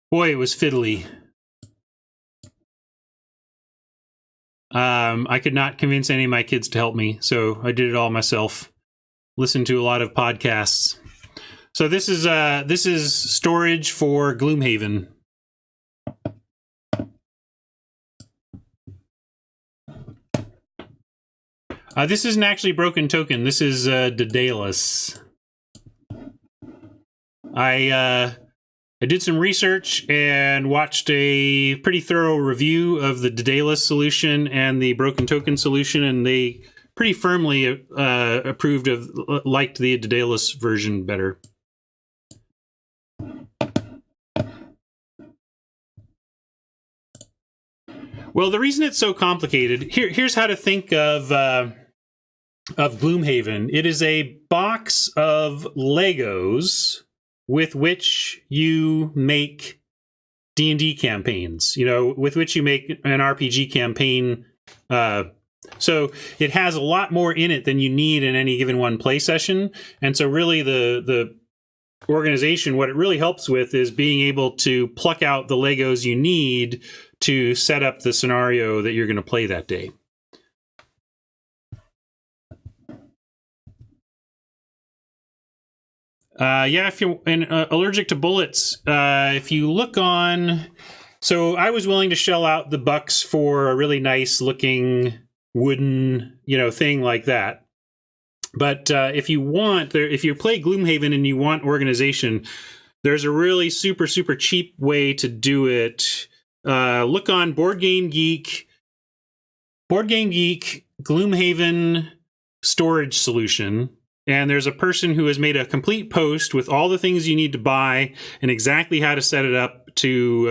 Speaker 1: Boy, it was fiddly. I could not convince any of my kids to help me, so I did it all myself. Listened to a lot of podcasts. So this is storage for Gloomhaven. This isn't actually Broken Token. This is Daedalus. I did some research and watched a pretty thorough review of the Daedalus solution and the Broken Token solution, and they pretty firmly liked the Daedalus version better. Well, the reason it's so complicated, here's how to think of Gloomhaven. It is a box of Legos with which you make D&D campaigns, with which you make an RPG campaign. So it has a lot more in it than you need in any given one play session. And so really the organization, what it really helps with is being able to pluck out the Legos you need to set up the scenario that you're going to play that day. Yeah, if you're allergic to bullets, if you look on... So I was willing to shell out the bucks for a really nice looking wooden, thing like that. But if you play Gloomhaven and you want organization, there's a really super, super cheap way to do it. Look on Board Game Geek, Gloomhaven storage solution. And there's a person who has made a complete post with all the things you need to buy and exactly how to set it up to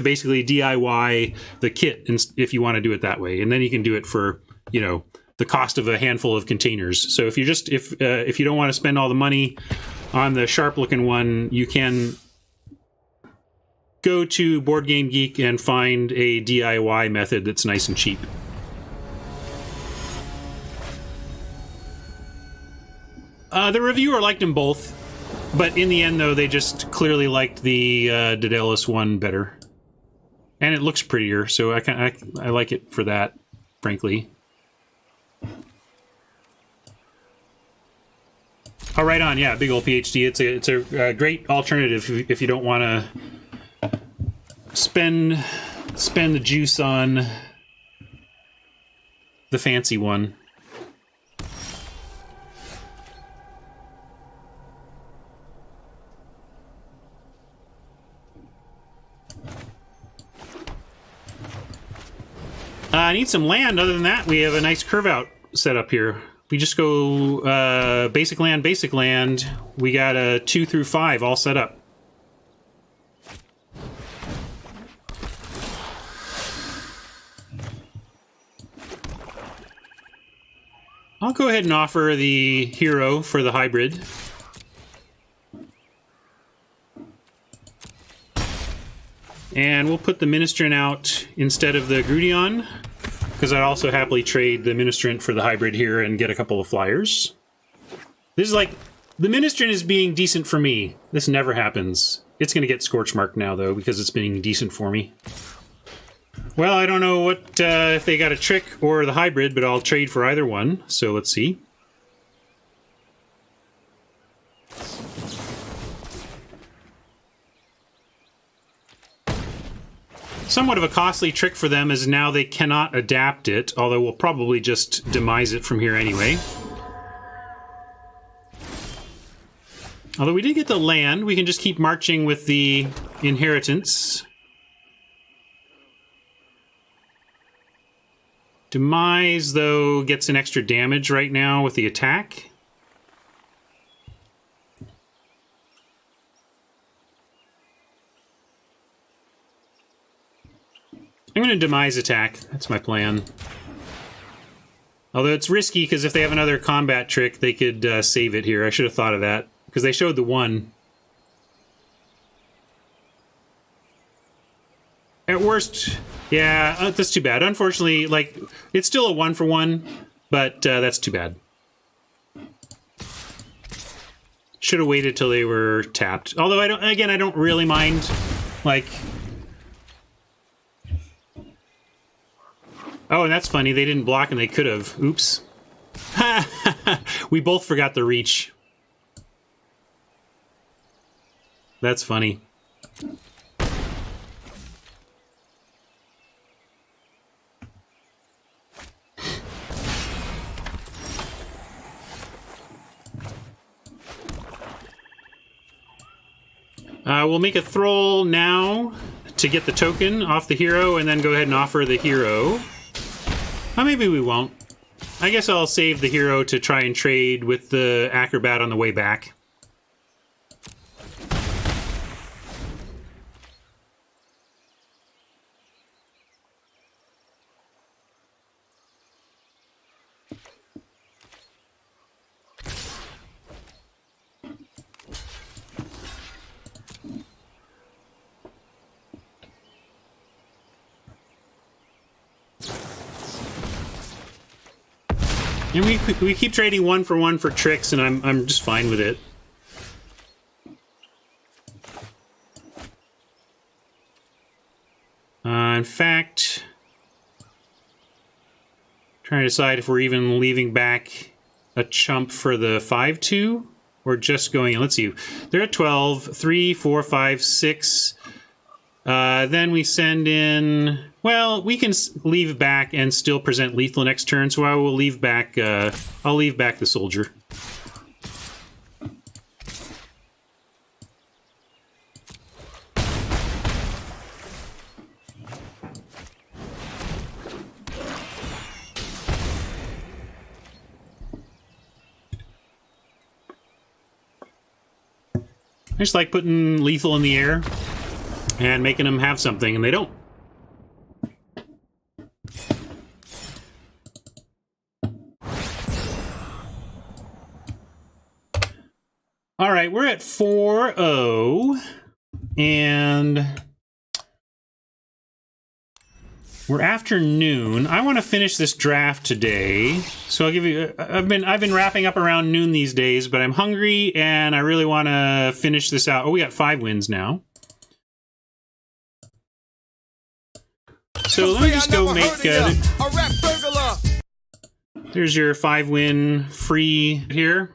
Speaker 1: basically DIY the kit, if you want to do it that way. And then you can do it for the cost of a handful of containers. So if you don't want to spend all the money on the sharp looking one, you can go to Board Game Geek and find a DIY method that's nice and cheap. The reviewer liked them both, but in the end, though, they just clearly liked the Daedalus one better, and it looks prettier. So I like it for that, frankly. Oh, right on, yeah, big old PhD. It's a great alternative if you don't want to spend the juice on the fancy one. I need some land. Other than that, we have a nice curve out set up here. We just go basic land. We got a 2 through 5 all set up. I'll go ahead and offer the hero for the hybrid. And we'll put the Ministrant out instead of the Grudion, because I'd also happily trade the Ministrant for the hybrid here and get a couple of flyers. This is like, the Ministrant is being decent for me. This never happens. It's going to get Scorchmark now, though, because it's being decent for me. Well, I don't know what if they got a trick or the hybrid, but I'll trade for either one. So let's see. Somewhat of a costly trick for them is now they cannot adapt it, although we'll probably just demise it from here anyway. Although we did get the land, we can just keep marching with the inheritance. Demise, though, gets an extra damage right now with the attack. I'm going to Demise attack. That's my plan. Although it's risky, because if they have another combat trick, they could save it here. I should have thought of that, because they showed the 1. At worst, yeah, that's too bad. Unfortunately, like, it's still a 1-for-1, but that's too bad. Should have waited till they were tapped. Although, I don't really mind, like... Oh, and that's funny. They didn't block and they could have. Oops. We both forgot the reach. That's funny. We'll make a thrall now to get the token off the hero and then go ahead and offer the hero. Oh, maybe we won't. I guess I'll save the hero to try and trade with the acrobat on the way back. And we keep trading 1-for-1 for tricks, and I'm just fine with it. In fact, trying to decide if we're even leaving back a chump for the 5-2 or just going. Let's see. They're at 12. 3, 4, 5, 6. Then we send in. Well, we can leave back and still present lethal next turn, so I will leave back. I'll leave back the soldier. I just like putting lethal in the air and making them have something, and they don't. All right, we're at 4-0, and we're afternoon. I want to finish this draft today, so I'll give you. I've been wrapping up around noon these days, but I'm hungry and I really want to finish this out. Oh, we got 5 wins now. So let me just go make. There's your 5-win free here.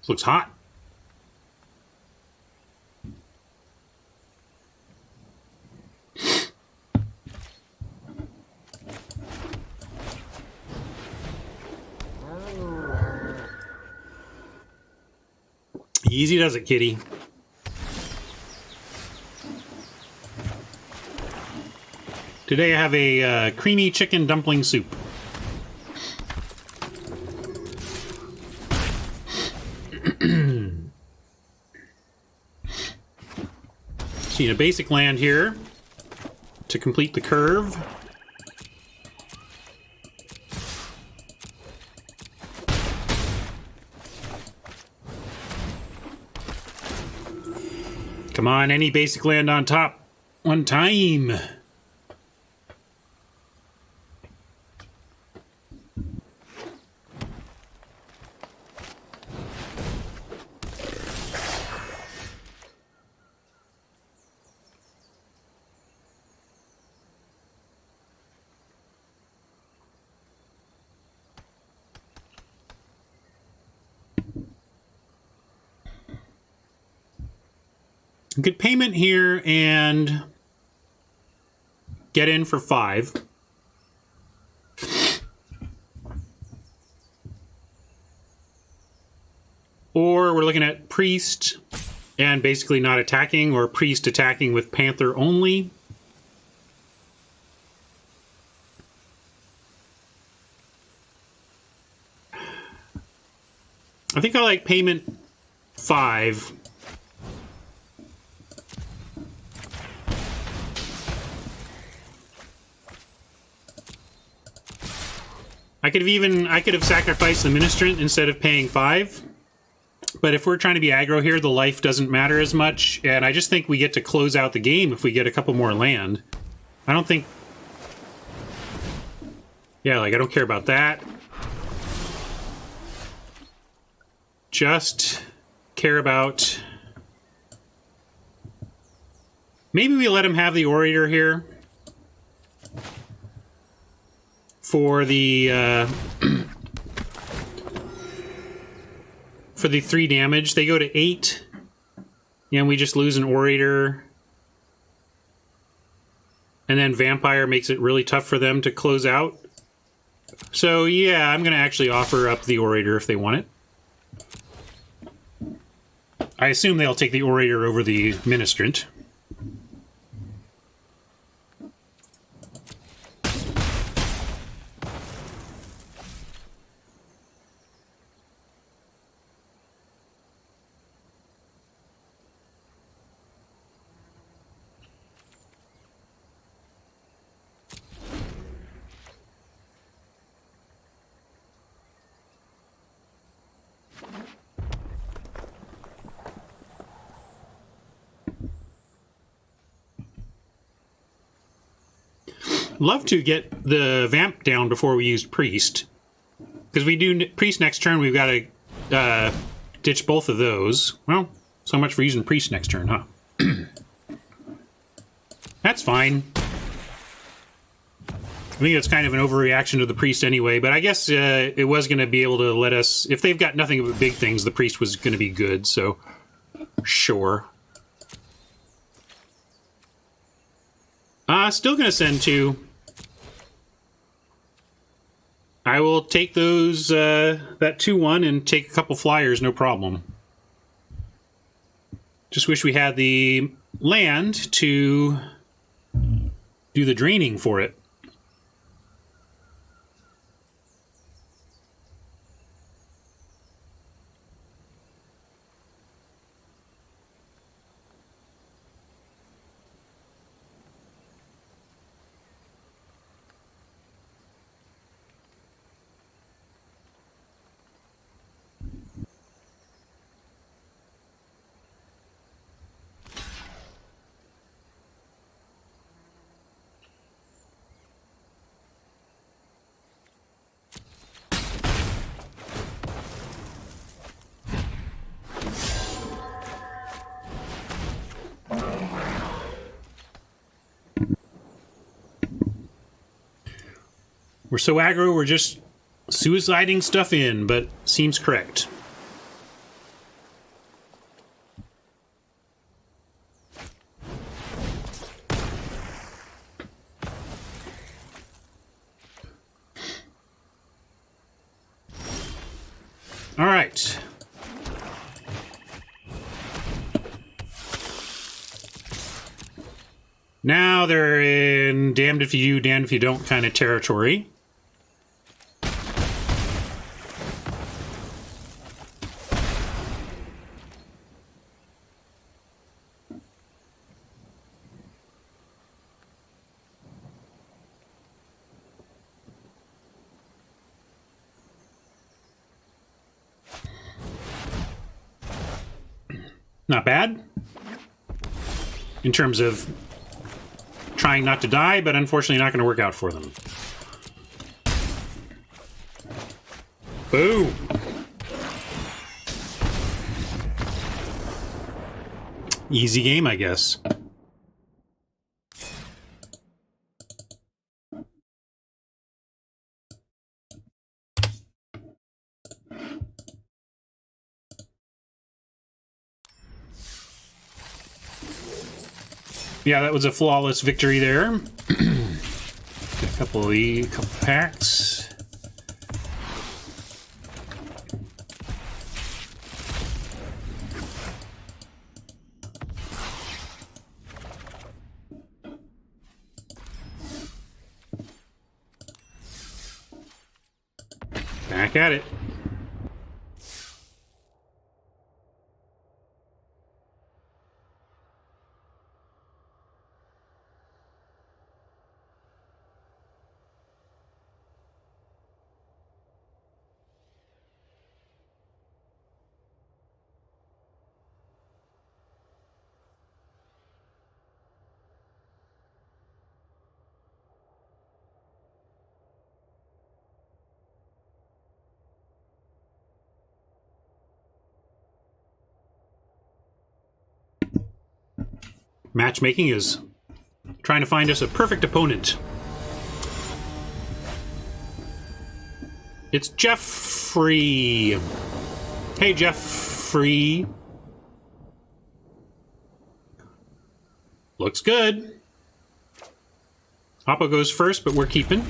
Speaker 1: This looks hot. Easy does it, kitty. Today I have a creamy chicken dumpling soup. So you need a basic land here to complete the curve. Come on, any basic land on top. One time. Good payment here and get in for 5. Or we're looking at Priest and basically not attacking, or Priest attacking with Panther only. I think I like payment 5. I could have sacrificed the Ministrant instead of paying 5. But if we're trying to be aggro here, the life doesn't matter as much, and I just think we get to close out the game if we get a couple more land. I don't think... Yeah, like, I don't care about that. Just care about... Maybe we let him have the Orator here. For the for the 3 damage. They go to 8, and we just lose an Orator. And then Vampire makes it really tough for them to close out. So yeah, I'm going to actually offer up the Orator if they want it. I assume they'll take the Orator over the Ministrant. Love to get the Vamp down before we use Priest. Because we do Priest next turn, we've got to ditch both of those. Well, so much for using Priest next turn, huh? That's fine. I think it's kind of an overreaction to the Priest anyway, but I guess it was going to be able to let us... If they've got nothing but big things, the Priest was going to be good, so... Sure. Still going to send 2. I will take those, that 2-1 and take a couple flyers, no problem. Just wish we had the land to do the draining for it. We're so aggro, we're just suiciding stuff in, but seems correct. All right. Now they're in damned if you do, damned if you don't kind of territory. Not bad. in terms of trying not to die, but unfortunately not going to work out for them. Boom! Easy game, I guess. Yeah, that was a flawless victory there. A couple packs. Back at it. Matchmaking is trying to find us a perfect opponent. It's Jeffrey. Hey, Jeffrey. Looks good. Oppo goes first, but we're keeping.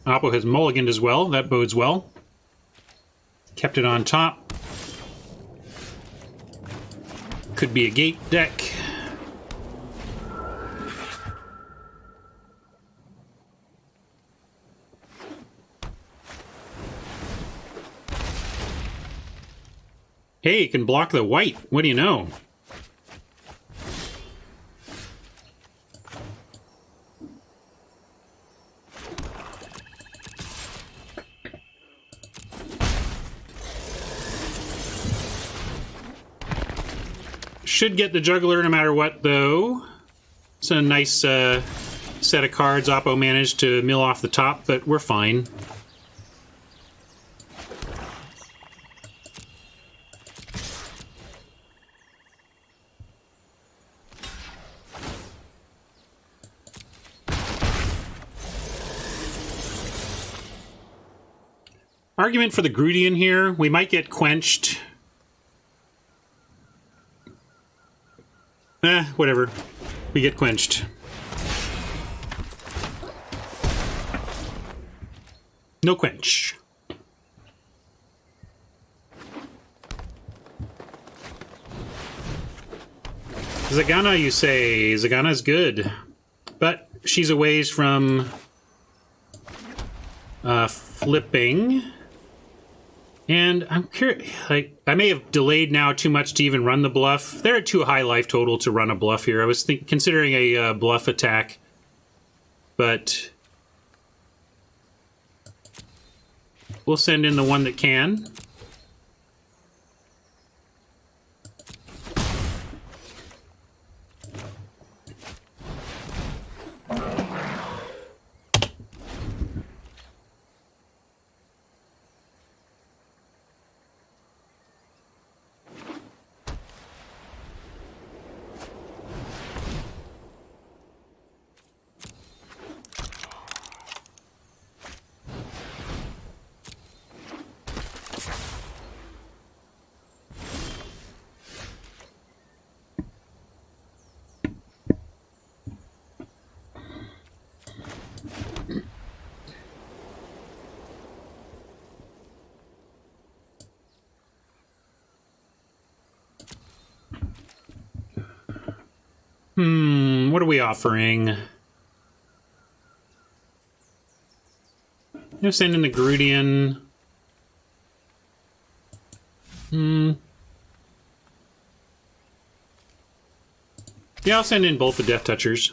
Speaker 1: Oppo has mulliganed as well. That bodes well. Kept it on top. Could be a gate deck. Hey, you can block the white. What do you know? Should get the juggler no matter what, though. It's a nice set of cards Oppo managed to mill off the top, but we're fine. Argument for the Grudian here. We might get quenched. Whatever. We get quenched. No quench. Zagana, you say. Zagana's good. But she's a ways from flipping. And I'm curious, like, I may have delayed now too much to even run the bluff. They're at too high life total to run a bluff here. I was considering a bluff attack, but we'll send in the one that can. What are we offering? I'm sending the Grudian. Yeah, I'll send in both the Death Touchers.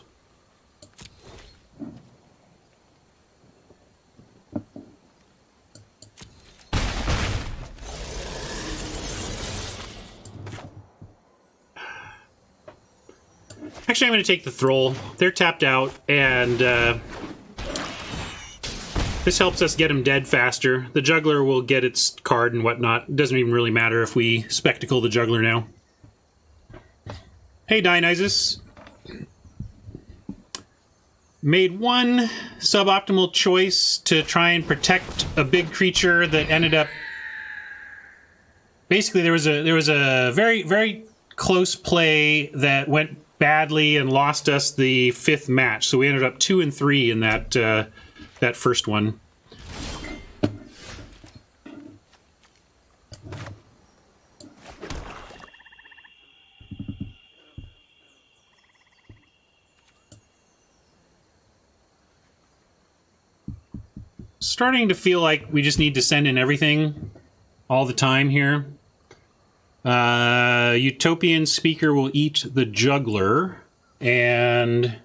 Speaker 1: Actually, I'm going to take the Thrall. They're tapped out, and this helps us get them dead faster. The Juggler will get its card and whatnot. It doesn't even really matter if we Spectacle the Juggler now. Hey, Dionysus. Made one suboptimal choice to try and protect a big creature that ended up... Basically, there was a very, very close play that went badly and lost us the 5th match. So we ended up 2 and 3 in that that first one. Starting to feel like we just need to send in everything all the time here. Utopian Speaker will eat the Juggler, and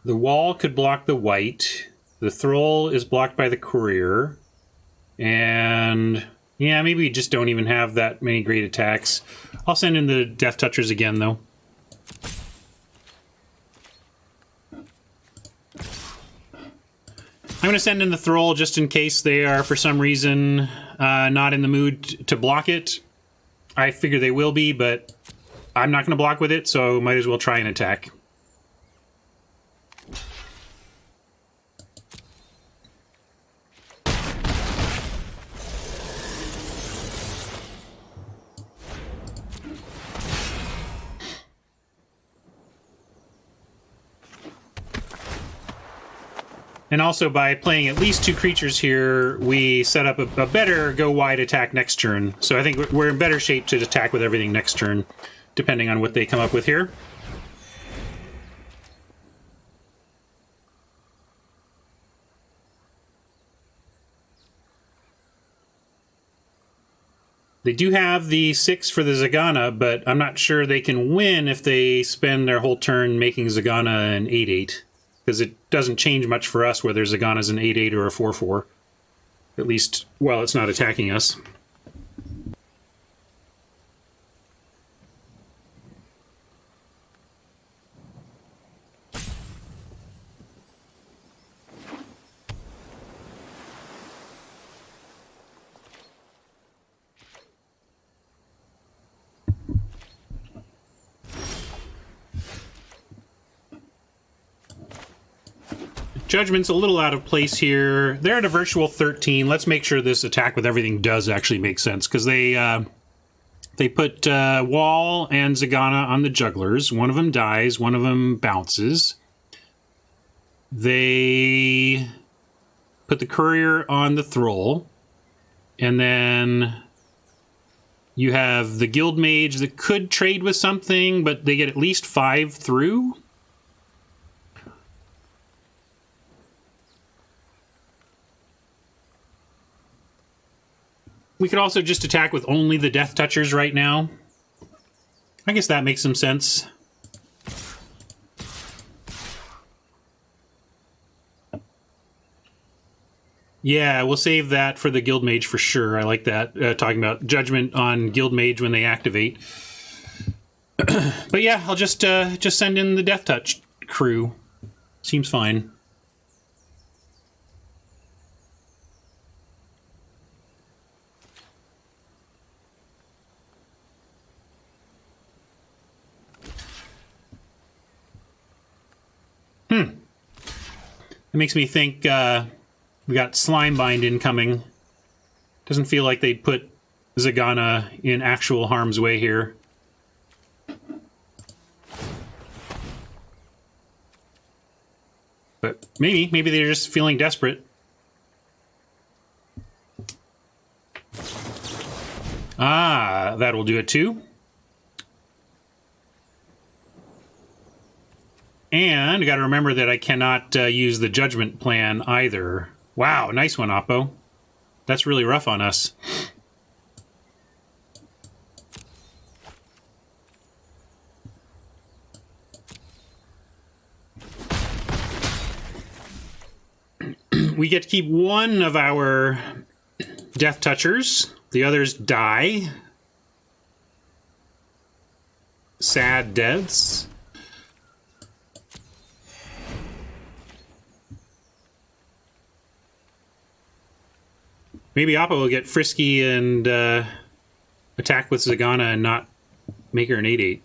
Speaker 1: the Wall could block the white. The Thrall is blocked by the Courier, and yeah, maybe we just don't even have that many great attacks. I'll send in the Death Touchers again, though. I'm going to send in the Thrall just in case they are, for some reason, not in the mood to block it. I figure they will be, but I'm not going to block with it, so might as well try and attack. And also, by playing at least 2 creatures here, we set up a better go-wide attack next turn. So I think we're in better shape to attack with everything next turn, depending on what they come up with here. They do have the 6 for the Zagana, but I'm not sure they can win if they spend their whole turn making Zagana an 8/8. Because it doesn't change much for us whether Zagana's an 8/8 or a 4/4. At least, while it's not attacking us. Judgment's a little out of place here. They're at a virtual 13. Let's make sure this attack with everything does actually make sense, because they put Wall and Zagana on the Jugglers. One of them dies, one of them bounces. They put the Courier on the Thrall, and then you have the Guild Mage that could trade with something, but they get at least 5 through. We could also just attack with only the Death Touchers right now. I guess that makes some sense. Yeah, we'll save that for the Guild Mage for sure. I like that. Talking about Judgment on Guild Mage when they activate. But yeah, I'll just send in the Death Touch crew. Seems fine. It makes me think we got Slimebind incoming. Doesn't feel like they'd put Zagana in actual harm's way here. But maybe they're just feeling desperate. Ah, that'll do it too. And I got to remember that I cannot use the Judgment plan either. Wow, nice one, Oppo. That's really rough on us. We get to keep one of our Death Touchers. The others die. sad deaths. Maybe Oppo will get frisky and attack with Zagana and not make her an 8/8.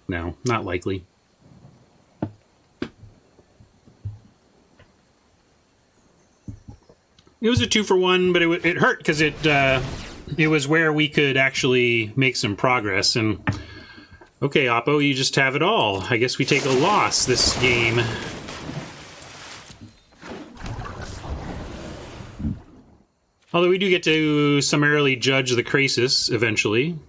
Speaker 1: No, not likely. It was a 2-for-1, but it hurt because it was where we could actually make some progress. And okay, Oppo, you just have it all. I guess we take a loss this game. Although we do get to summarily judge the Krasis eventually.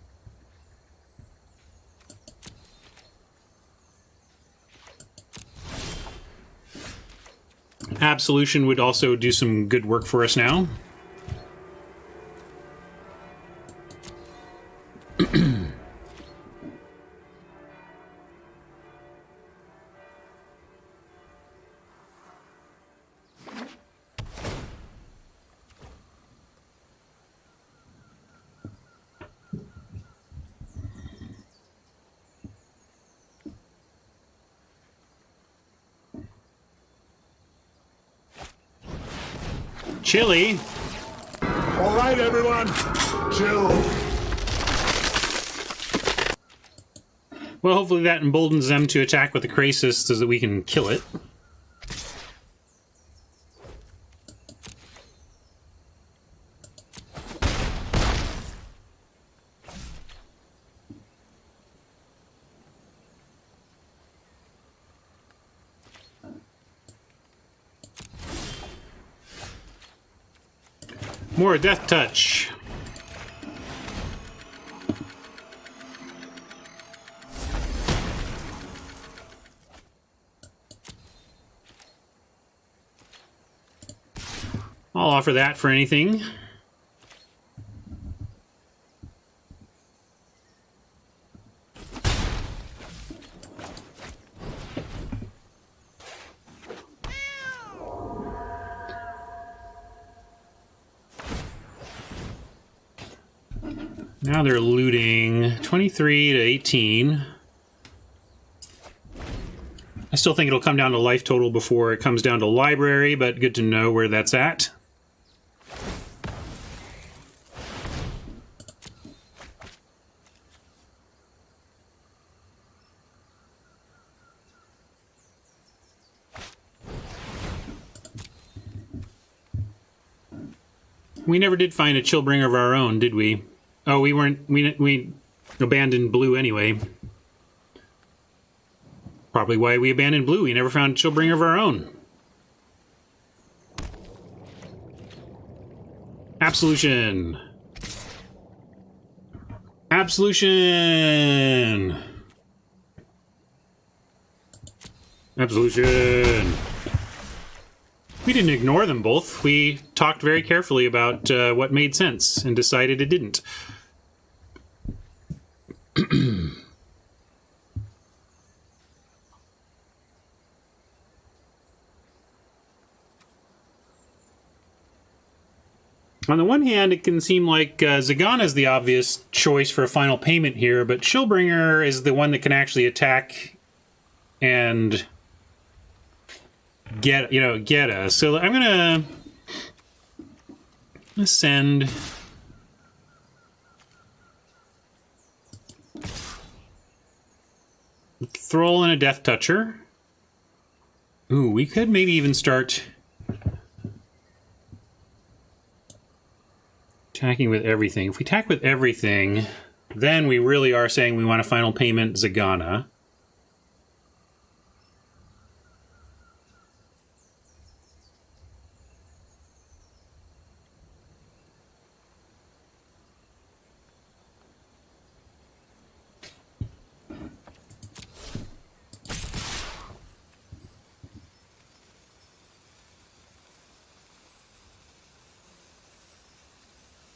Speaker 1: Absolution would also do some good work for us now. Chili.
Speaker 2: All right, everyone, chill.
Speaker 1: Well, hopefully that emboldens them to attack with the Krasis so that we can kill it. More Death Touch. I'll offer that for anything. Now they're looting 23 to 18. I still think it'll come down to life total before it comes down to library, but good to know where that's at. We never did find a Chillbringer of our own, did we? Oh, we weren't. We abandoned blue anyway. Probably why we abandoned blue. We never found a Chillbringer of our own. Absolution. Absolution. Absolution. We didn't ignore them both. We talked very carefully about what made sense and decided it didn't. On the one hand, it can seem like Zagana is the obvious choice for a final payment here, but Chillbringer is the one that can actually attack and get us. So I'm gonna send Thrall and a Death Toucher. Ooh, we could maybe even start attacking with everything. If we attack with everything, then we really are saying we want a final payment Zagana.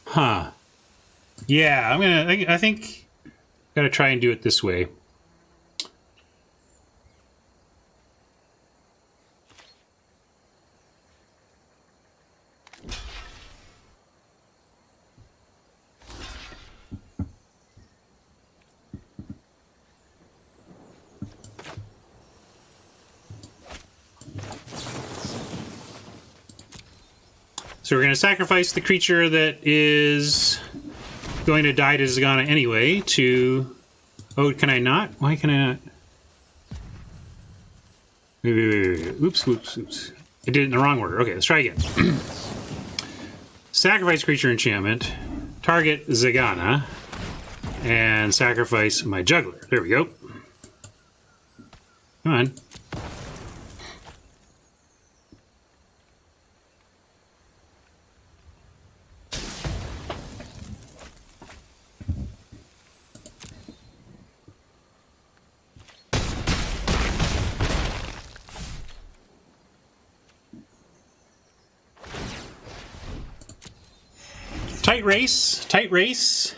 Speaker 1: Huh. Yeah, I think I'm gonna try and do it this way. So we're going to sacrifice the creature that is going to die to Zagana anyway to... Oh, can I not? Why can I not? Wait. Oops. I did it in the wrong order. Okay, let's try again. Sacrifice creature enchantment, target Zagana, and sacrifice my juggler. There we go. Come on. Tight race.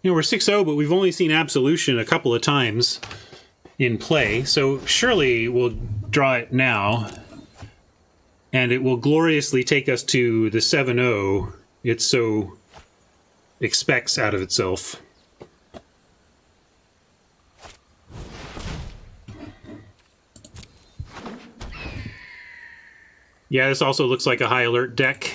Speaker 1: You know, we're 6-0, but we've only seen Absolution a couple of times in play, so surely we'll draw it now. And it will gloriously take us to the 7-0 it so expects out of itself. Yeah, this also looks like a high alert deck.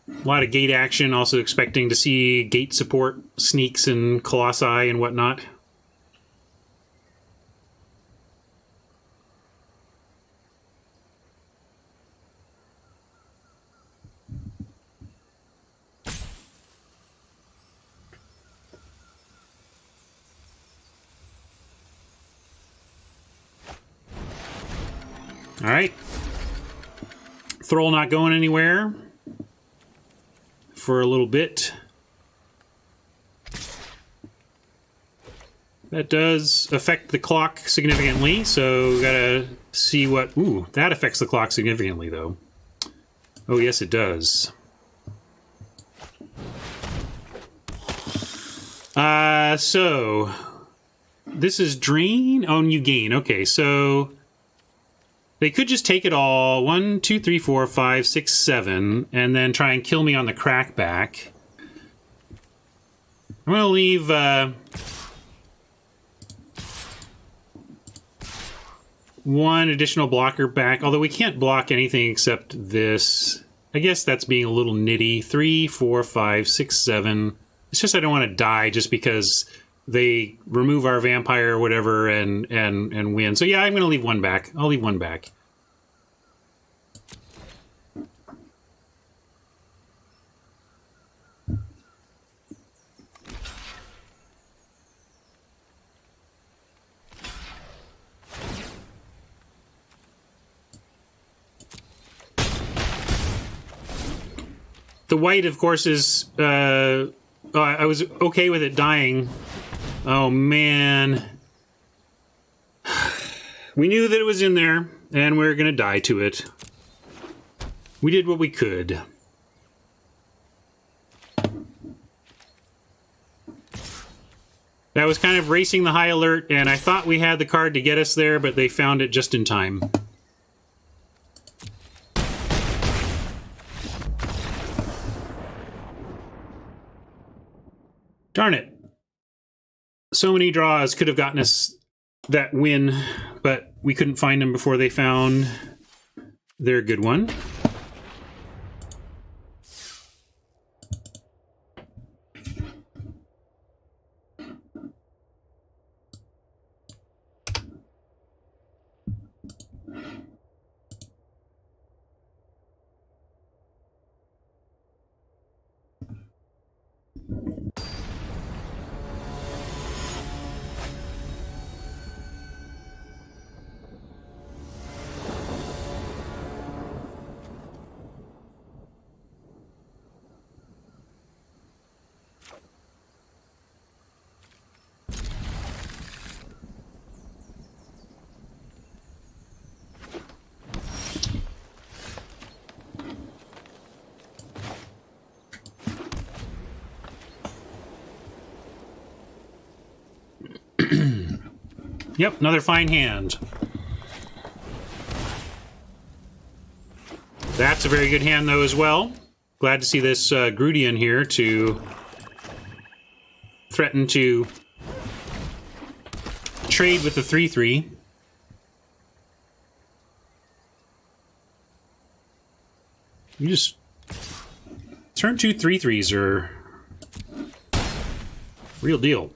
Speaker 1: A lot of gate action, also expecting to see gate support, sneaks and colossi and whatnot. All right. Thrall not going anywhere for a little bit. That does affect the clock significantly, so we gotta see what... Ooh, that affects the clock significantly, though. Oh, yes, it does. So... This is drain? Oh, and you gain. Okay, so... They could just take it all, 1, 2, 3, 4, 5, 6, 7, and then try and kill me on the crackback. I'm going to leave... one additional blocker back, although we can't block anything except this. I guess that's being a little nitty. 3, 4, 5, 6, 7. It's just I don't want to die just because they remove our vampire or whatever and win. So yeah, I'm going to leave one back. I'll leave one back. The white, of course, is... I was okay with it dying. Oh, man. We knew that it was in there, and we were going to die to it. We did what we could. That was kind of racing the high alert, and I thought we had the card to get us there, but they found it just in time. Darn it. So many draws could have gotten us that win, but we couldn't find them before they found their good one. Yep, another fine hand. That's a very good hand, though, as well. Glad to see this Grudian here to threaten to trade with the 3/3. You just turn 2 3/3s are real deal.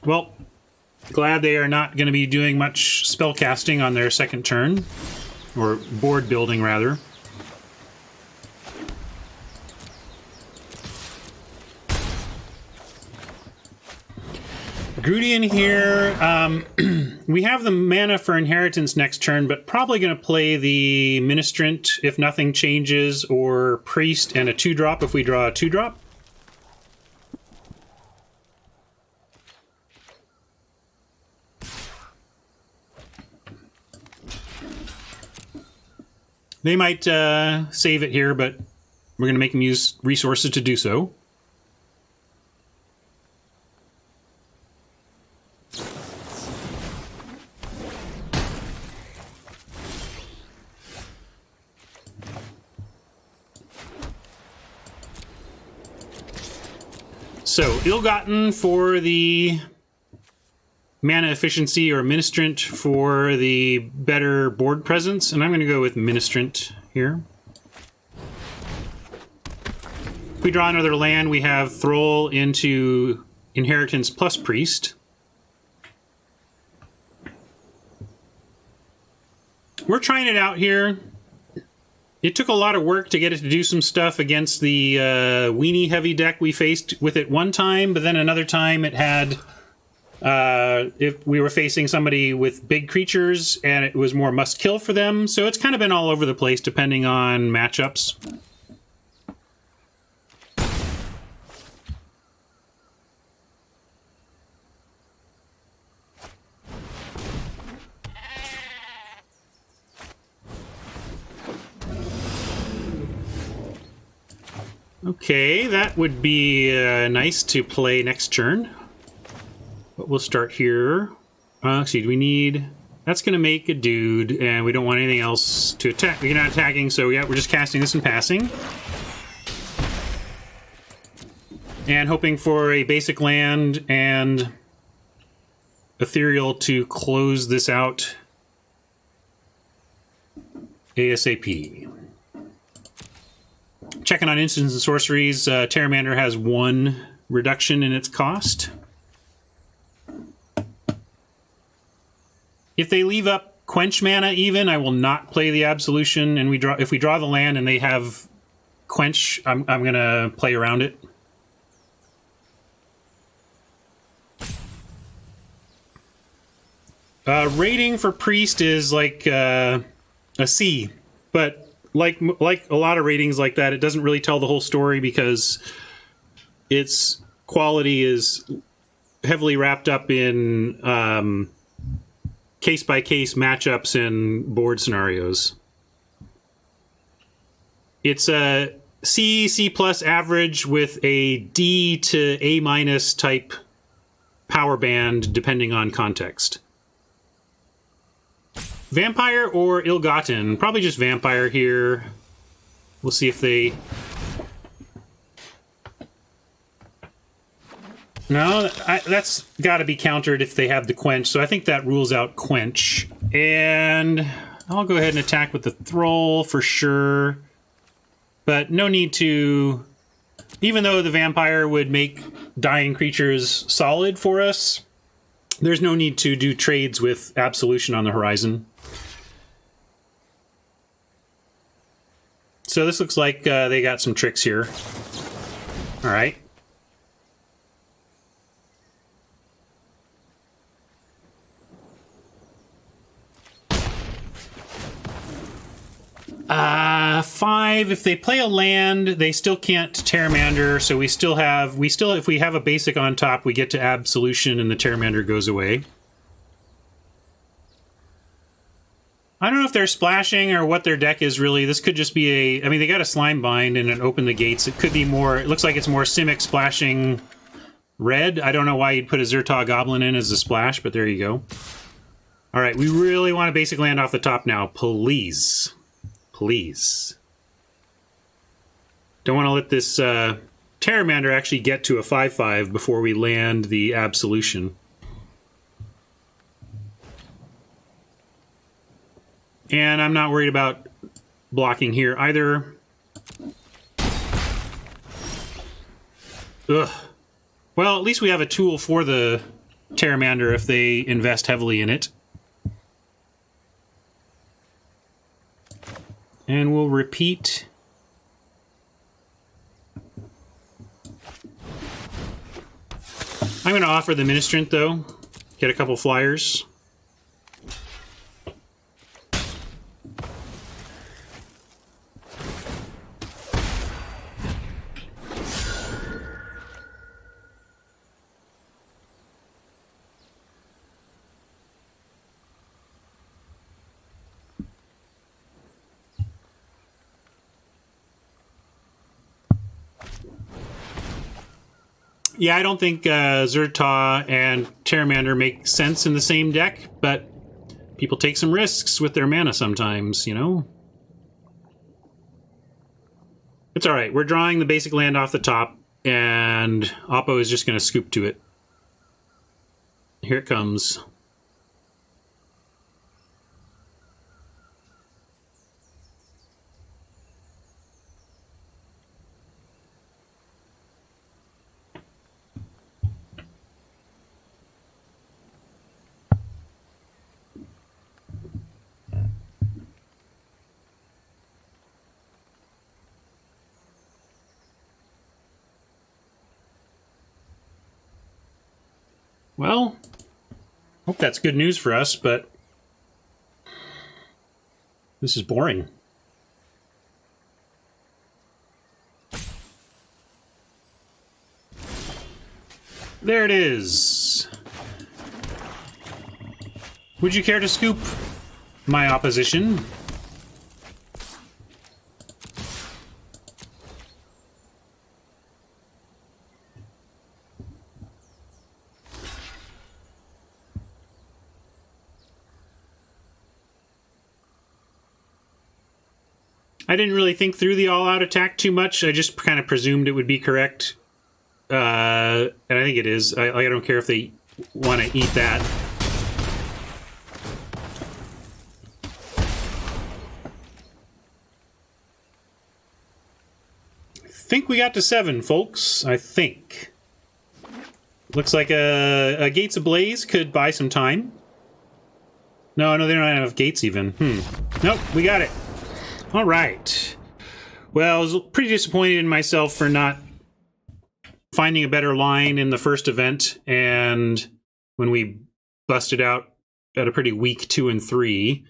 Speaker 1: Well, glad they are not going to be doing much spell casting on their second turn, or board building rather. Grudian here, we have the mana for Inheritance next turn, but probably going to play the Ministrant if nothing changes, or Priest and a 2-drop if we draw a 2-drop. They might save it here, but we're going to make them use resources to do so. So, Ill-Gotten for the mana efficiency, or Ministrant for the better board presence, and I'm going to go with Ministrant here. If we draw another land, we have Thrall into Inheritance plus Priest. We're trying it out here. It took a lot of work to get it to do some stuff against the weenie heavy deck we faced with it one time, but then another time it had... if we were facing somebody with big creatures and it was more must kill for them, so it's kind of been all over the place depending on matchups. Okay, that would be nice to play next turn. But we'll start here. See, do we need... That's going to make a dude, and we don't want anything else to attack. We're not attacking, so yeah, we're just casting this and passing. And hoping for a basic land and ethereal to close this out ASAP. Checking on instants and sorceries. Terramander has 1 reduction in its cost. If they leave up Quench mana even, I will not play the Absolution, and if we draw the land and they have Quench, I'm going to play around it. Rating for Priest is like a C, but like a lot of ratings like that, it doesn't really tell the whole story because its quality is heavily wrapped up in case-by-case matchups and board scenarios. It's a C, C+ average with a D to A- type power band depending on context. Vampire or Ill-Gotten? Probably just Vampire here. We'll see if they... No, that's got to be countered if they have the Quench, so I think that rules out Quench. And I'll go ahead and attack with the Thrall for sure. But no need to... Even though the Vampire would make dying creatures solid for us, there's no need to do trades with Absolution on the horizon. So this looks like they got some tricks here. All right. Five. If they play a land, they still can't Terramander, so we still, if we have a basic on top, we get to Absolution and the Terramander goes away. I don't if they're splashing or what their deck is really. This could just be a... I mean, they got a Slime Bind and it opened the gates. It could be more... It looks like it's more Simic splashing red. I don't know why you'd put a Zertaw Goblin in as a splash, but there you go. All right, we really want a basic land off the top now. Please. Please. Don't want to let this Terramander actually get to a 5/5 before we land the Absolution. And I'm not worried about blocking here either. Ugh. Well, at least we have a tool for the Terramander if they invest heavily in it. And we'll repeat. I'm going to offer the Ministrant, though. Get a couple flyers. Yeah, I don't think Zertaw and Terramander make sense in the same deck, but people take some risks with their mana sometimes, you know? It's alright, we're drawing the basic land off the top, and Oppo is just going to scoop to it. Here it comes. Well, hope that's good news for us, but this is boring. There it is. Would you care to scoop my opposition? I didn't really think through the all-out attack too much. I just kind of presumed it would be correct. And I think it is. I don't care if they want to eat that. I think we got to 7, folks. I think. Looks like a Gates Ablaze could buy some time. No, they don't have enough gates even. Nope, we got it. All right. Well, I was pretty disappointed in myself for not finding a better line in the first event, and when we busted out at a pretty weak 2 and 3.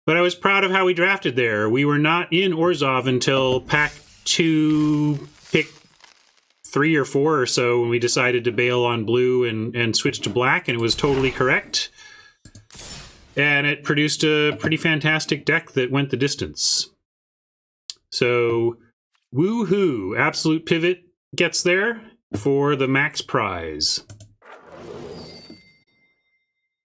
Speaker 1: But I was proud of how we drafted there. We were not in Orzhov until pack 2, pick 3 or 4 or so, when we decided to bail on blue and switch to black, and it was totally correct. And it produced a pretty fantastic deck that went the distance. So, woohoo! Absolute Pivot gets there for the max prize.